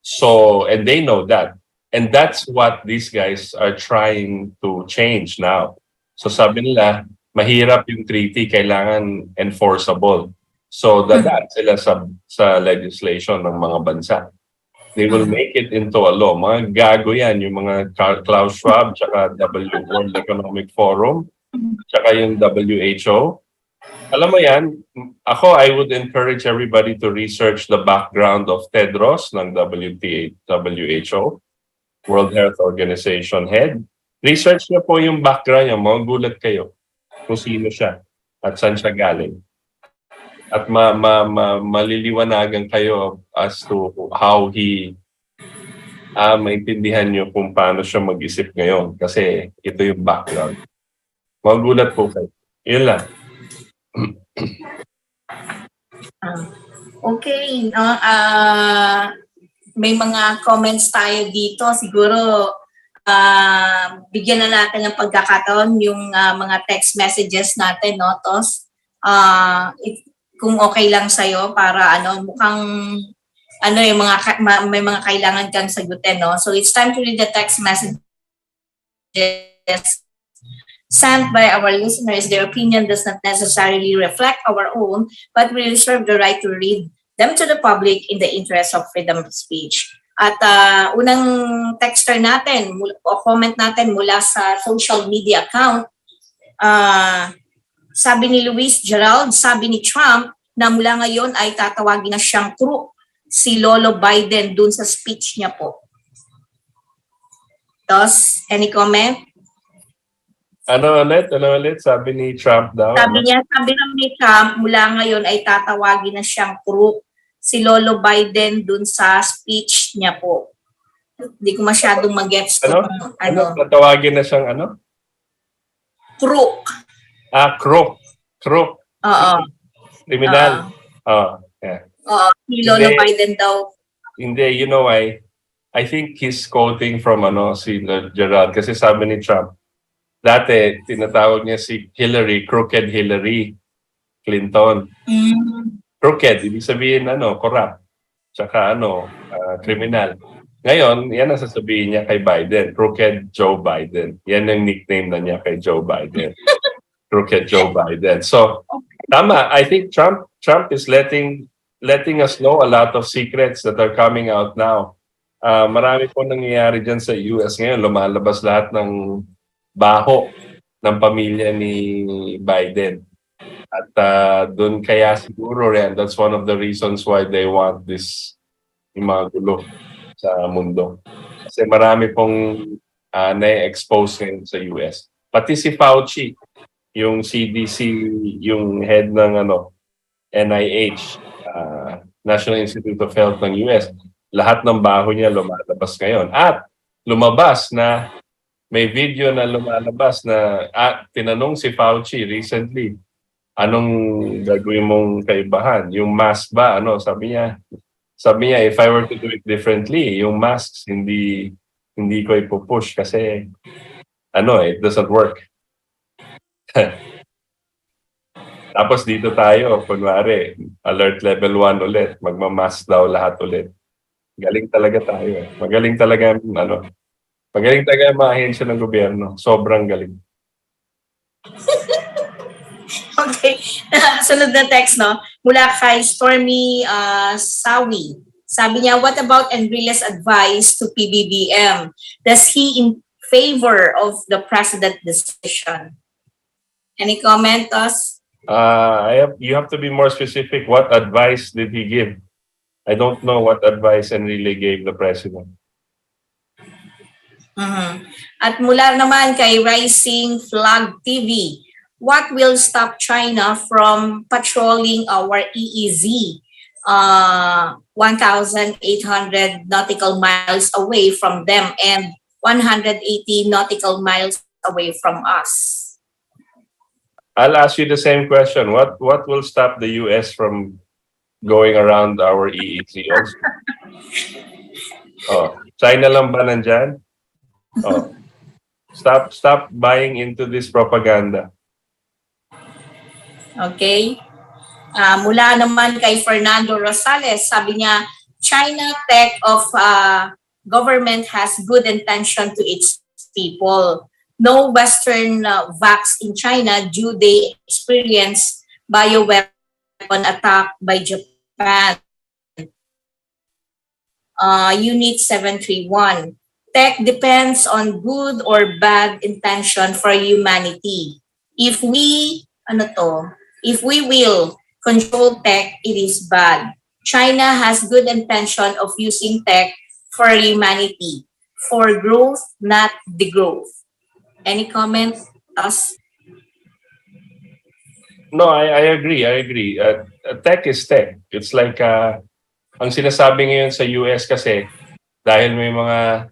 So, and they know that. And that's what these guys are trying to change now. So sabi nila, mahirap yung treaty, kailangan enforceable. So dadaan sila sa legislation ng mga bansa. They will make it into a law. Mga gago yan, yung mga Klaus Schwab, tsaka World Economic Forum, tsaka yung WHO. Alam mo yan, I would encourage everybody to research the background of Tedros ng WHO, World Health Organization head. Research niyo po yung background niya, magugulat kayo kung sino siya at saan siya galing. At maliliwanagan kayo as to how he maintindihan niyo kung paano siya mag-isip ngayon kasi ito yung background. Magugulat po kayo. Yun lang. Okay. May mga comments tayo dito. Siguro, bigyan na natin ng pagkakataon yung mga text messages natin, no, Tos? Kung okay lang sa'yo para mukhang yung may mga kailangan kang sagutin, no? So it's time to read the text messages sent by our listeners. Their opinion does not necessarily reflect our own, but we reserve the right to read them to the public in the interest of freedom of speech. At unang texter natin o comment natin mula sa social media account, sabi ni Luis Gerald, sabi ni Trump na mula ngayon ay tatawagin na siyang crook si Lolo Biden dun sa speech niya po. Tos, any comment? Ano ulit? Sabi ni Trump daw? Sabi ni Trump, mula ngayon ay tatawagin na siyang crook si Lolo Biden dun sa speech niya po. Hindi ko masyadong mag-gets to. Tatawagin na siyang ano? Crook. Crook. Oo. Criminal. Yeah. Oo, si Lolo Biden daw. Hindi, you know why? I think he's quoting from si Gerald kasi sabi ni Trump, dati tinatawag niya si Hillary, crooked Hillary Clinton. Crooked, ibig sabihin corrupt. tsaka kriminal. Ngayon, yan ang sasabihin niya kay Biden, Crooked Joe Biden. Yan ang nickname na niya kay Joe Biden. Crooked Joe Biden. So, tama. I think Trump is letting us know a lot of secrets that are coming out now. Marami po nangyayari dyan sa US ngayon. Lumalabas lahat ng baho ng pamilya ni Biden. At doon kaya siguro rin, that's one of the reasons why they want this yung mga gulo sa mundo. Kasi marami pong na-expose ngayon sa US. Pati si Fauci, yung CDC, yung head ng NIH, National Institute of Health ng US, lahat ng baho niya lumalabas ngayon. At lumabas na, may video na lumalabas na tinanong si Fauci recently, anong gagawin mong kaibahan? Yung mask ba? Sabi niya, if I were to do it differently, yung masks, hindi ko ipupush kasi, it doesn't work. Tapos dito tayo, kunwari, alert level 1 ulit, magmamask daw lahat ulit. Galing talaga tayo. Magaling talaga ang mga ahensya ng gobyerno. Sobrang galing. Okay. Sunod na text, mula kay Stormy Sawi. Sabi niya, what about Enrique's advice to PBBM? Does he in favor of the president decision? Any comment, Os? You have to be more specific. What advice did he give? I don't know what advice Enrique gave the president. At mula naman kay Rising Flag TV, what will stop China from patrolling our EEZ 1,800 nautical miles away from them and 180 nautical miles away from us? I'll ask you the same question. What will stop the US from going around our EEZ also? China lang ba nandyan? Stop buying into this propaganda. Okay. Mula naman kay Fernando Rosales, sabi niya, China tech of government has good intention to its people. No Western vax in China due they experience bioweapon attack by Japan. Unit 731. Tech depends on good or bad intention for humanity. If we will control tech, it is bad. China has good intention of using tech for humanity, for growth, not degrowth. Any comment, Us? No, I agree. Tech is tech. It's like, ang sinasabi ngayon sa US kasi, dahil may mga,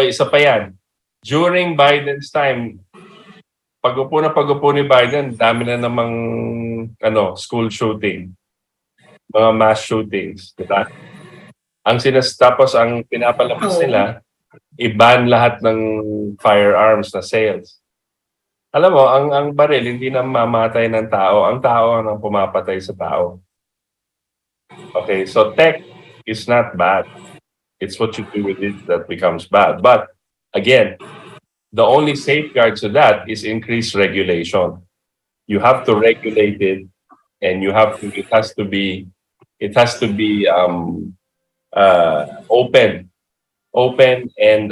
isa pa yan. During Biden's time, pag-upo ni Biden, dami na namang school shooting. Mga mass shootings. Diba? Tapos ang pinapalabas nila, i-ban lahat ng firearms na sales. Alam mo, ang baril hindi na mamatay ng tao. Ang tao ang pumapatay sa tao. Okay, so tech is not bad. It's what you do with it that becomes bad. But again, the only safeguard to that is increased regulation. You have to regulate it, and it has to be open and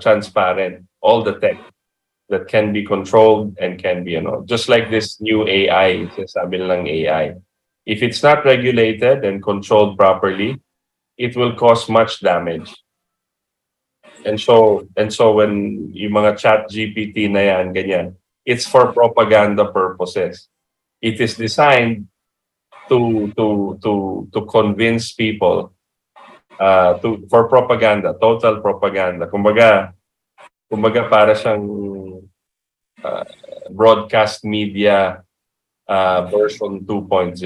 transparent. All the tech that can be controlled and can be, just like this new AI, sabi nilang AI. If it's not regulated and controlled properly, it will cause much damage. And so when yung mga chat GPT na yan, ganyan, it's for propaganda purposes. It is designed to convince people for propaganda, total propaganda. Kumbaga para siyang broadcast media version 2.0.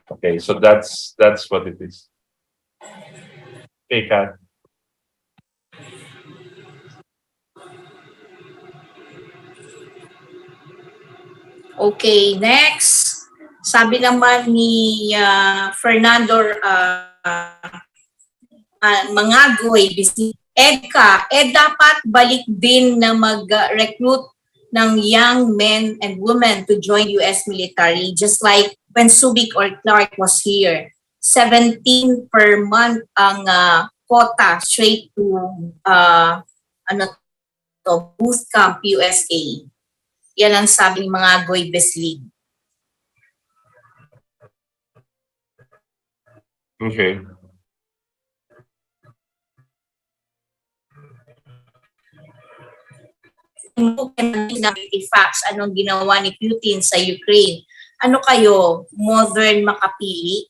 Okay, so that's what it is. Okay, Kat. Okay, next. Sabi naman ni Fernando mga goy, dapat balik din na mag-recruit ng young men and women to join US military, just like when Subic or Clark was here. 17 per month ang quota straight to boot camp USA. Yan ang sabi ng mga Goy Beslig. Okay. Facts, anong ginawa ni Putin sa Ukraine? Ano kayo, modern makapili?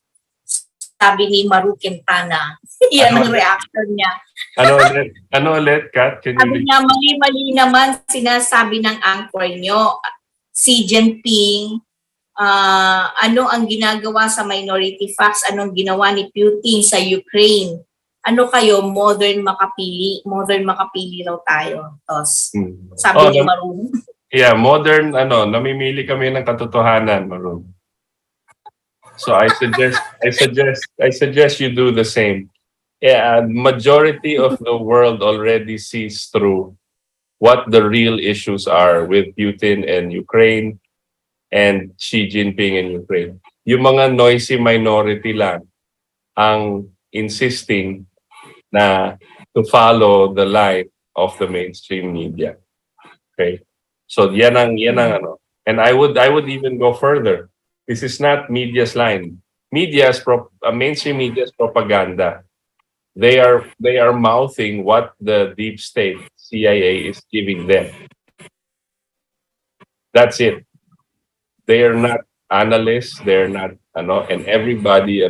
Sabi ni Maru Quintana. Yan ang reaction niya. Ano ulit, Kat? Sabi niya, mali-mali naman sinasabi ng anchor nyo. Xi Jinping, ano ang ginagawa sa minority facts? Anong ginawa ni Putin sa Ukraine? Ano kayo, modern makapili? Modern makapili raw tayo. Tos, sabi ni Maru. Yeah, modern, namimili kami ng katotohanan, Maru. So I suggest you do the same. Yeah, majority of the world already sees through what the real issues are with Putin and Ukraine and Xi Jinping and Ukraine. Yung mga noisy minority lang ang insisting na to follow the line of the mainstream media. Okay? So yan ang ano. And I would even go further. This is not media's line. Mainstream media's propaganda. They are mouthing what the deep state CIA is giving them. That's it. They are not analysts. They're not and everybody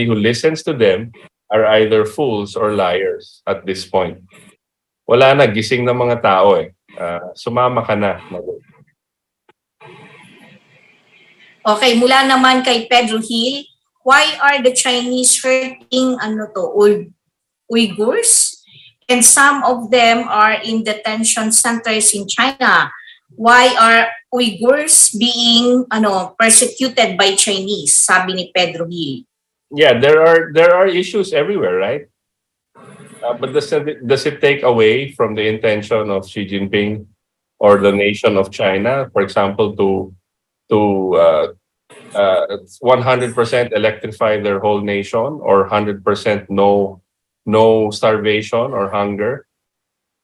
who listens to them are either fools or liars at this point. Wala na, gising na mga tao eh. Sumama ka na. Okay, mula naman kay Pedro Hill, why are the Chinese hurting Uyghurs? And some of them are in detention centers in China. Why are Uyghurs being persecuted by Chinese? Sabi ni Pedro Hill. Yeah, there are issues everywhere, right? But does it take away from the intention of Xi Jinping or the nation of China, for example, to 100% electrify their whole nation, or 100% no starvation or hunger?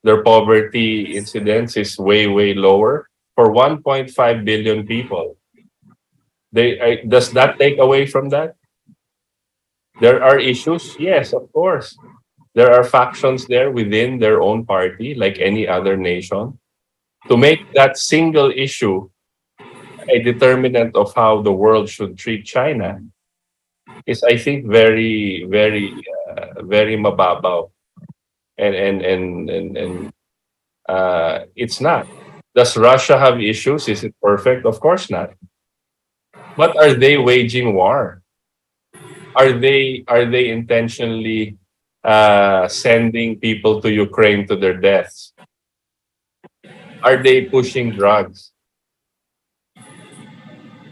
Their poverty incidence is way lower for 1.5 billion people. Does that take away from that? There are issues, yes, of course. There are factions there within their own party, like any other nation. To make that single issue a determinant of how the world should treat China is, I think, very mababaw, and it's not. Does Russia have issues? Is it perfect? Of course not. But are they waging war? Are they intentionally sending people to Ukraine to their deaths? Are they pushing drugs?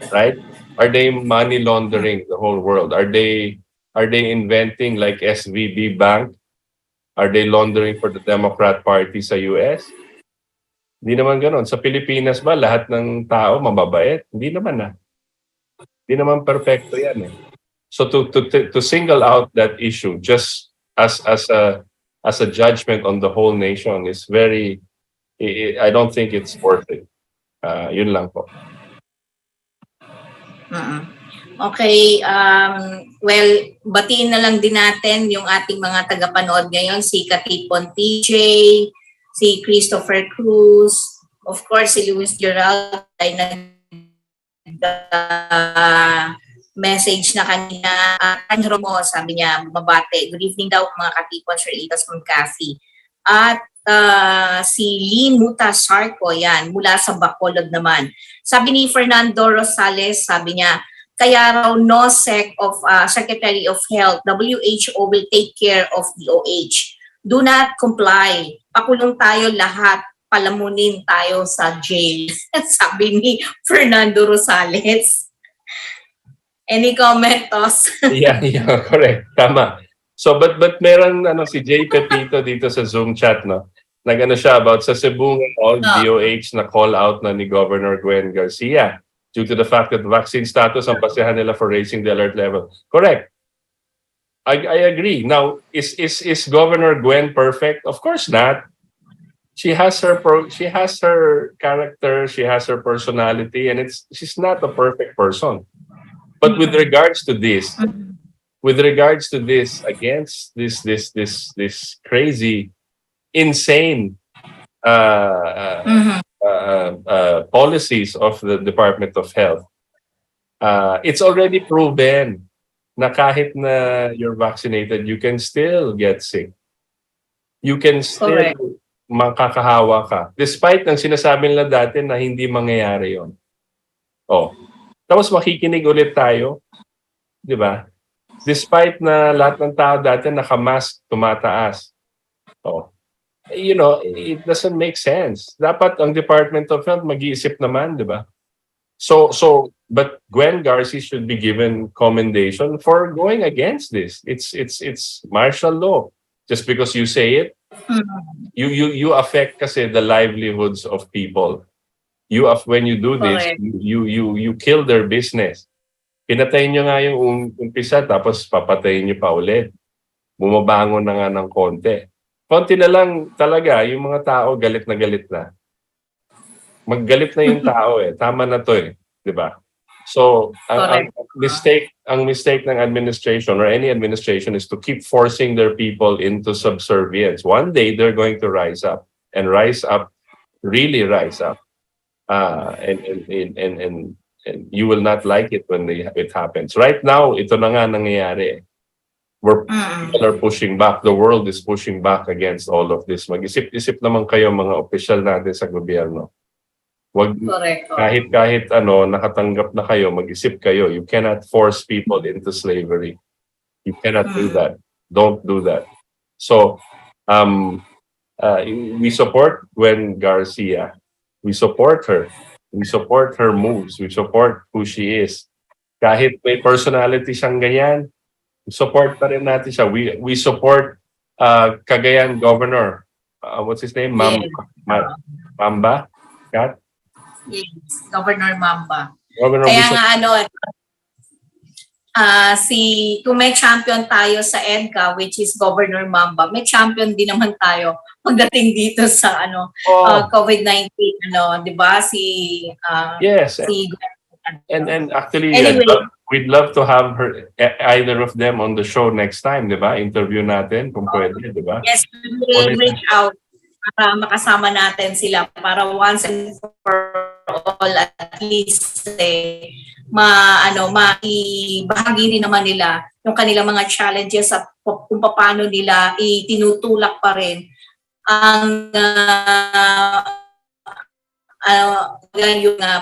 Right? Are they money laundering the whole world? Are they inventing like SVB Bank? Are they laundering for the Democrat Party sa US? Hindi naman ganoon. Sa Pilipinas ba lahat ng tao mababait? Hindi naman na. Hindi naman perfecto yan eh. So to single out that issue just as a judgment on the whole nation is I don't think it's worth it. Yun lang po. Okay, well, batiin na lang din natin yung ating mga tagapanood ngayon, si Cathy TJ, si Christopher Cruz, of course si Luis Gerald ay message na kanina. Romo, sabi niya, mabate. Good evening daw mga katipon, Sir Itas from Cathy. At si Lee Muta Sarko, yan, mula sa Bacolod naman. Sabi ni Fernando Rosales, sabi niya, kaya raw NOSEC of Secretary of Health, WHO will take care of DOH. Do not comply. Pakulong tayo lahat, palamunin tayo sa jail. Sabi ni Fernando Rosales. Any comment, Tos? Yeah, correct. Tama. So, but meron si Jay Pepito dito sa Zoom chat, no? Nag-ano siya about sa Cebu, all DOH na call out na ni Governor Gwen Garcia due to the fact that vaccine status ang basehan nila for raising the alert level. Correct. I agree. Now, is Governor Gwen perfect? Of course not. She has her character, she has her personality, and she's not a perfect person. But with regards to this, against this crazy, insane policies of the Department of Health, it's already proven na kahit na you're vaccinated, you can still get sick. You can still makakahawa ka. Despite ng sinasabi nila dati na hindi mangyayari yon. Oh. Tapos makikinig ulit tayo. Di ba? Despite na lahat ng tao dati nakamask, tumataas. Oh. You know, it doesn't make sense. Dapat ang Department of Health mag-iisip naman, di ba? But Gwen Garcia should be given commendation for going against this. It's martial law. Just because you say it, you affect kasi the livelihoods of people. When you do this, you kill their business. Pinatay nyo nga yung umpisa, tapos papatayin nyo pa ulit. Bumabangon na nga ng konti. Konti na lang talaga, yung mga tao galit na. Maggalit na yung tao eh. Tama na to eh. Diba? So, ang mistake ng administration or any administration is to keep forcing their people into subservience. One day, they're going to rise up. And really rise up. And you will not like it when it happens. Right now, ito na nga nangyayari. People are pushing back. The world is pushing back against all of this. Mag-isip-isip naman kayo mga opisyal natin sa gobyerno. Kahit nakatanggap na kayo, mag-isip kayo. You cannot force people into slavery. You cannot do that. Don't do that. So, we support Gwen Garcia. We support her. We support her moves. We support who she is. Kahit may personality siyang ganyan, support pa rin natin siya. We support Cagayan Governor. What's his name? Mamba? Kat? Yes, Governor Mamba. Governor Kaya nga kung may champion tayo sa EDCA, which is Governor Mamba, may champion din naman tayo pagdating dito sa COVID-19, di ba? Yes. And actually, anyway, we'd love to have either of them on the show next time, di ba? Interview natin kung pwede, di ba? Yes, we'll reach out para makasama natin sila para once and for all at least maibahagi rin naman nila yung kanilang mga challenges at kung paano nila itinutulak pa rin ang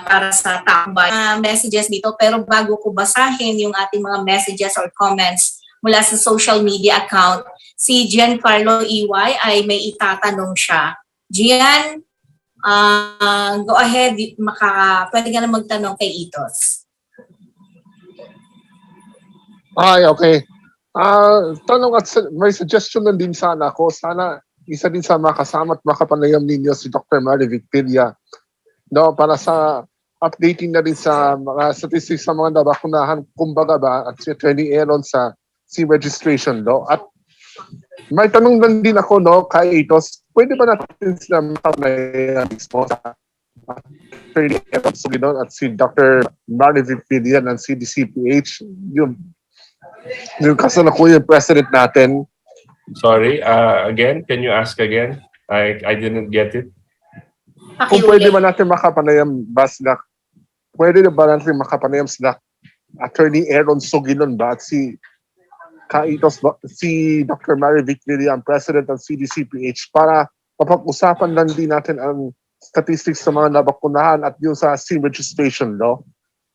para sa taong bayan. Messages dito, pero bago ko basahin yung ating mga messages or comments mula sa social media account, si Giancarlo EY ay may itatanong siya. Gian, go ahead, pwede ka na magtanong kay Itos. Ay, okay. Tanong at may suggestion na din sana ako. Sana isa din sa makasama at makapanayam ninyo si Dr. Mary Victoria. No, para sa updating na rin sa mga statistics sa mga nabakunahan, kumbaga ba, at si Attorney Aaron sa registration, no? At may tanong lang din ako, no, kay Itos, pwede ba natin sila makapanayam sa Attorney Aaron at si Dr. Mary Victoria ng CDCPH, yung kasalukuyang president natin? Sorry, again, can you ask again? I didn't get it. Kung pwede ba natin makapanayam ba sila? Pwede ba natin makapanayam sila Attorney Aaron Suginon ba at si Dr. Mary Victoria, ang president ng CDCPH, para mapag-usapan lang din natin ang statistics sa mga nabakunahan at yung sa SIM registration, no?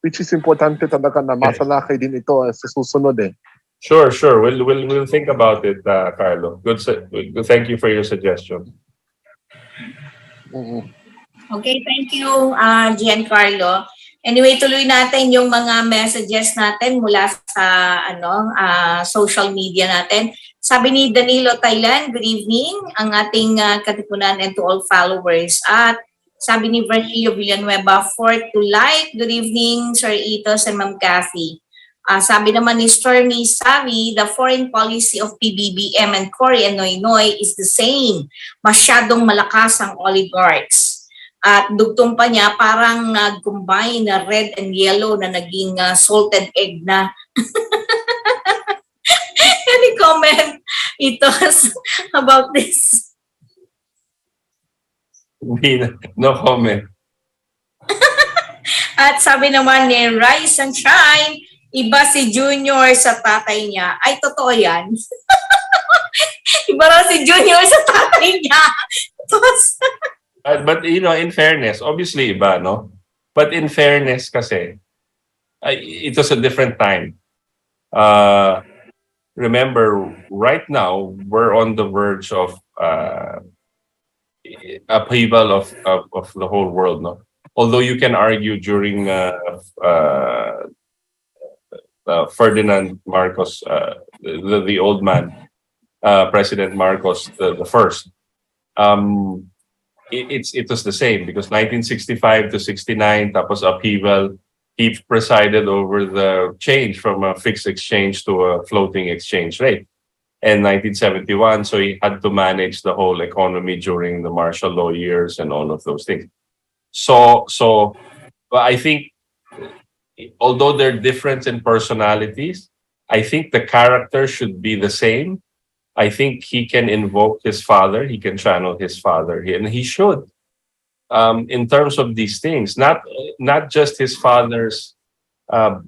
Which is importante talaga na masalakay din ito sa susunod eh. Sure. We'll think about it, Carlo. Good. Thank you for your suggestion. Okay, thank you, Giancarlo. Anyway, tuloy natin yung mga messages natin mula sa social media natin. Sabi ni Danilo Thailand, good evening, ang ating Katipunan and to all followers. At sabi ni Virgilio Villanueva, for to like, good evening, Sir Itos and Ma'am Cathy. Sabi naman ni Stormy Savi, the foreign policy of PBBM and Cory and Noynoy is the same. Masyadong malakas ang oligarchs. At dugtong pa niya, parang nag-combine na red and yellow na naging salted egg na. Any comment, Itos, about this? No comment. At sabi naman ni Rise and Shine, iba si Junior sa tatay niya. Ay, totoo yan. Iba raw si Junior sa tatay niya. But in fairness, obviously iba, no? But in fairness kasi, it was a different time. Remember, right now, we're on the verge of upheaval of the whole world, no? Although you can argue during Ferdinand Marcos, the old man, President Marcos the first, it was the same because 1965 to 69, tapos upheaval, he presided over the change from a fixed exchange to a floating exchange rate. And 1971, so he had to manage the whole economy during the martial law years and all of those things. So I think, although they're different in personalities, I think the character should be the same. I think he can invoke his father, he can channel his father, and he should. In terms of these things, not just his father's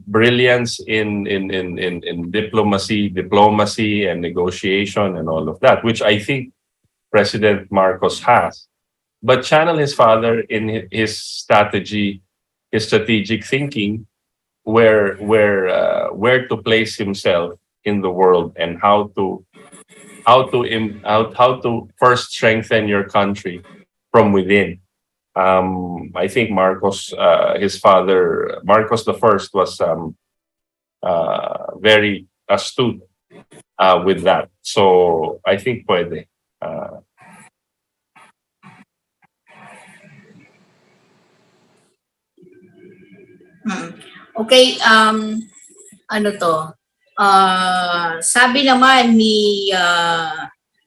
brilliance in diplomacy and negotiation and all of that, which I think President Marcos has, but channel his father in his strategy, his strategic thinking, where to place himself in the world and how to first strengthen your country from within. I think Marcos, his father, Marcos the First, was very astute with that. So I think pwede. Okay, ano to? Sabi naman ni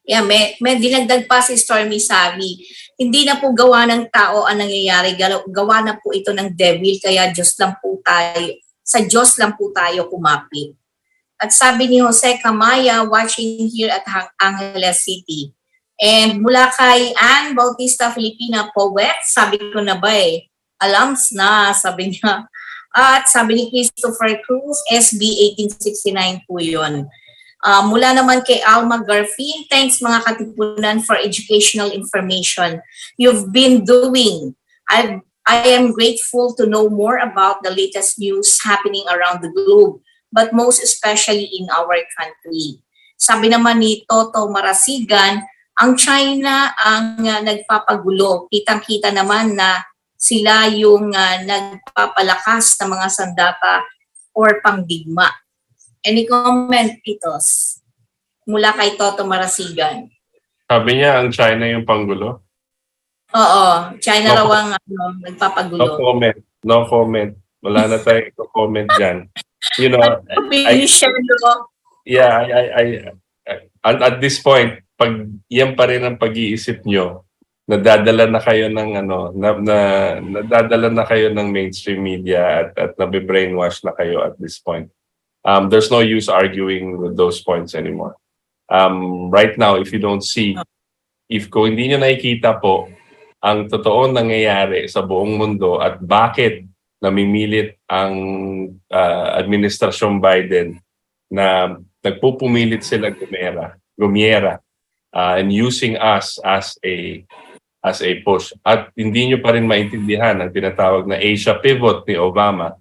may dinagdag pa si Stormy Savi. Hindi na po gawa ng tao ang nangyayari, gawa na po ito ng devil, kaya sa Diyos lang po tayo kumapit. At sabi ni Jose Camaya, watching here at Angeles City. And mula kay Ann Bautista Filipina Poet, sabi ko na ba alams na, sabi niya. At sabi ni Christopher Cruz, SB 1869 po yun. Mula naman kay Alma Garfi, thanks mga Katipunan for educational information you've been doing. I am grateful to know more about the latest news happening around the globe, but most especially in our country. Sabi naman ni Toto Marasigan, ang China ang nagpapagulo. Kitang-kita naman na sila yung nagpapalakas ng mga sandata or pangdigma. Any comment, Itos? Mula kay Toto Marasigan. Sabi niya, ang China yung panggulo? Oo, China raw ang nagpapagulo. No comment. Wala na tayong comment dyan. You know, at this point, pag yan pa rin ang pag-iisip nyo, nadadala na kayo ng nadadala na kayo ng mainstream media at nabe-brainwash na kayo at this point. There's no use arguing with those points anymore. Right now, if you don't see, kung hindi nyo nakikita po ang totoong nangyayari sa buong mundo at bakit namimilit ang administrasyong Biden na nagpupumilit sila gumyera and using us as a push. At hindi nyo pa rin maintindihan ang tinatawag na Asia pivot ni Obama.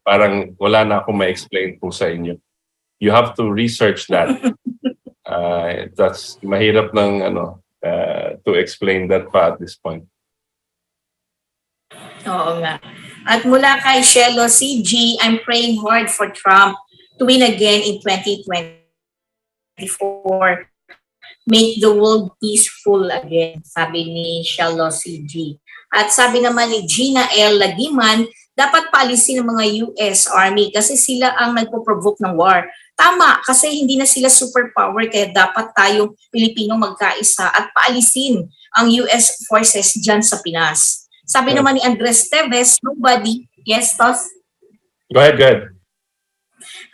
Parang wala na akong ma-explain po sa inyo. You have to research that. That's mahirap ng to explain that pa at this point. Oo nga. At mula kay Shelo CG, I'm praying hard for Trump to win again in 2024. Make the world peaceful again, sabi ni Shelo CG. At sabi naman ni Gina L. Lagiman, dapat paalisin ng mga US Army kasi sila ang nagpo-provoke ng war. Tama, kasi hindi na sila superpower kaya dapat tayong Pilipino magkaisa at paalisin ang US forces dyan sa Pinas. Sabi naman ni Andres Teves, nobody, yes, Tos? Go ahead.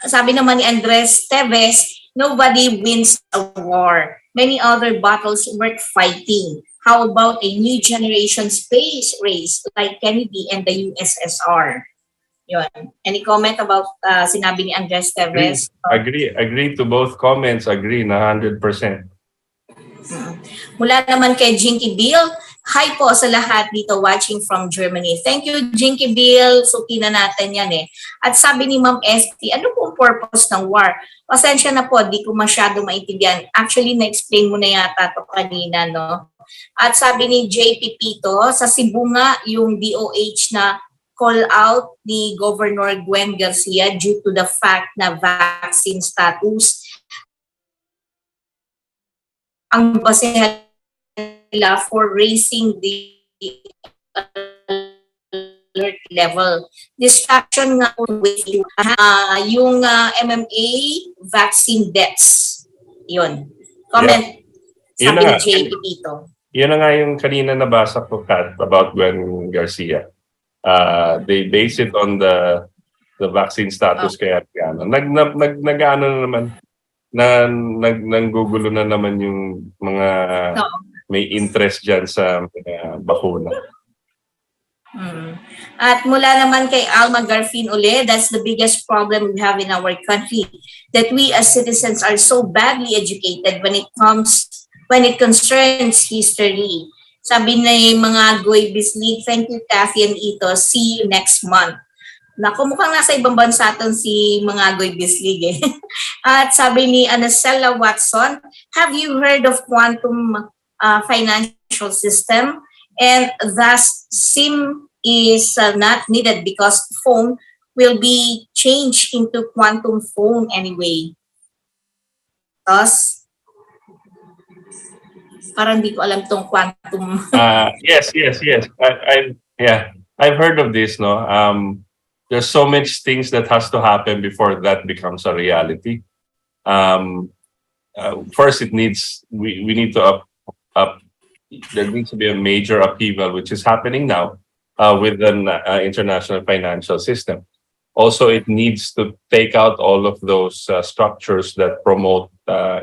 Sabi naman ni Andres Teves, nobody wins a war. Many other battles worth fighting. How about a new generation space race like Kennedy and the USSR? Yun. Any comment about sinabi ni Andres Teves? Agree to both comments. Agree na 100%. Mula naman kay Jinky Bill, hi po sa lahat dito watching from Germany. Thank you, Jinky Bill. Suki na natin yan eh. At sabi ni Ma'am ST, ano pong purpose ng war? Pasensya na po, di ko masyado maintindihan. Actually, na-explain mo na yata to kanina, no? At sabi ni JP Pito, sa Cebu nga, yung DOH na call out ni Governor Gwen Garcia due to the fact na vaccine status ang basehan nila for raising the alert level. Distraction nga with yung MMA vaccine deaths. Yun. Comment sabi ni JP dito. Yun na nga yung kanina nabasa ko, Kat, about Gwen Garcia. They base it on the vaccine status kaya nag-ano na naman nanggugulo na naman yung mga may interest dyan sa bakuna. At mula naman kay Alma Garfin uli, that's the biggest problem we have in our country, that we as citizens are so badly educated when it concerns history. Sabi na yung mga Goy Bislig, thank you Cathy and Ito, see you next month. Naku, mukhang nasa ibang bansa itong si mga Goy Bislig eh. At sabi ni Anacella Watson, have you heard of quantum financial system? And thus, SIM is not needed because phone will be changed into quantum phone anyway. Thus, parang di ko alam tong quantum. Yes. I've heard of this, no? There's so much things that has to happen before that becomes a reality. First, we need to there needs to be a major upheaval, which is happening now with an international financial system. Also, it needs to take out all of those structures that promote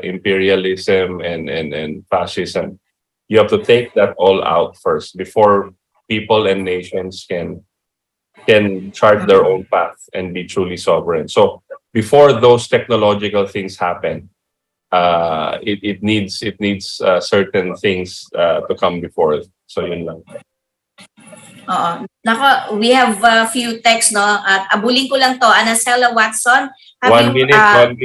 imperialism and fascism. You have to take that all out first before people and nations can chart their own path and be truly sovereign. So before those technological things happen, it needs certain things to come before. So yun lang. Nako, we have a few texts, no? At abulin ko lang to, Anacella Watson. One minute lang.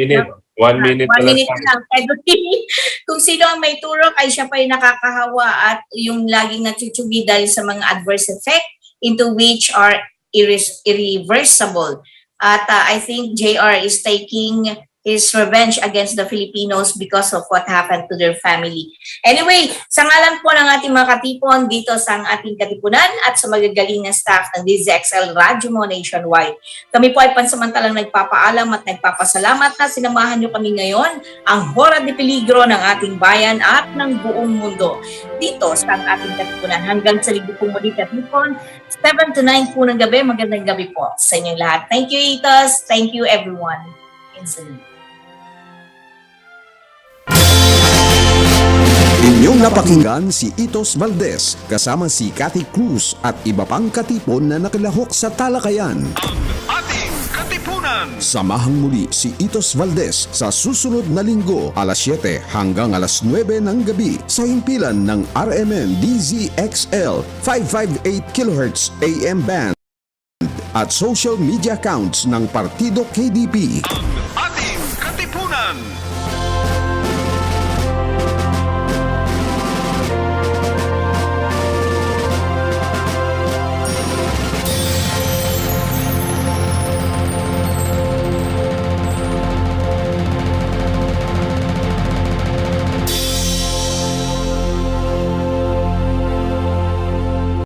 Kung sino ang may turok ay siya pa yung nakakahawa at yung laging natutsugi dahil sa mga adverse effect into which are irreversible. At I think JR is taking his revenge against the Filipinos because of what happened to their family. Anyway, sa ngalan po ng ating mga katipon dito sa Ating Katipunan at sa magagaling na staff ng DZXL Radio Mo Nationwide, kami po ay pansamantalang nagpapaalam at nagpapasalamat na sinamahan nyo kami ngayon ang hora de peligro ng ating bayan at ng buong mundo dito sa Ating Katipunan. Hanggang sa libo pong muli katipon, 7 to 9 po ng gabi. Magandang gabi po sa inyong lahat. Thank you, Itos. Thank you, everyone. Inyong napakinggan si Itos Valdes kasama si Cathy Cruz at iba pang katipon na nakilahok sa talakayan. Ating Katipunan. Samahang muli si Itos Valdes sa susunod na linggo alas 7 hanggang alas 9 ng gabi sa himpilan ng RMN DZXL 558 kHz AM band at social media accounts ng Partido KDP.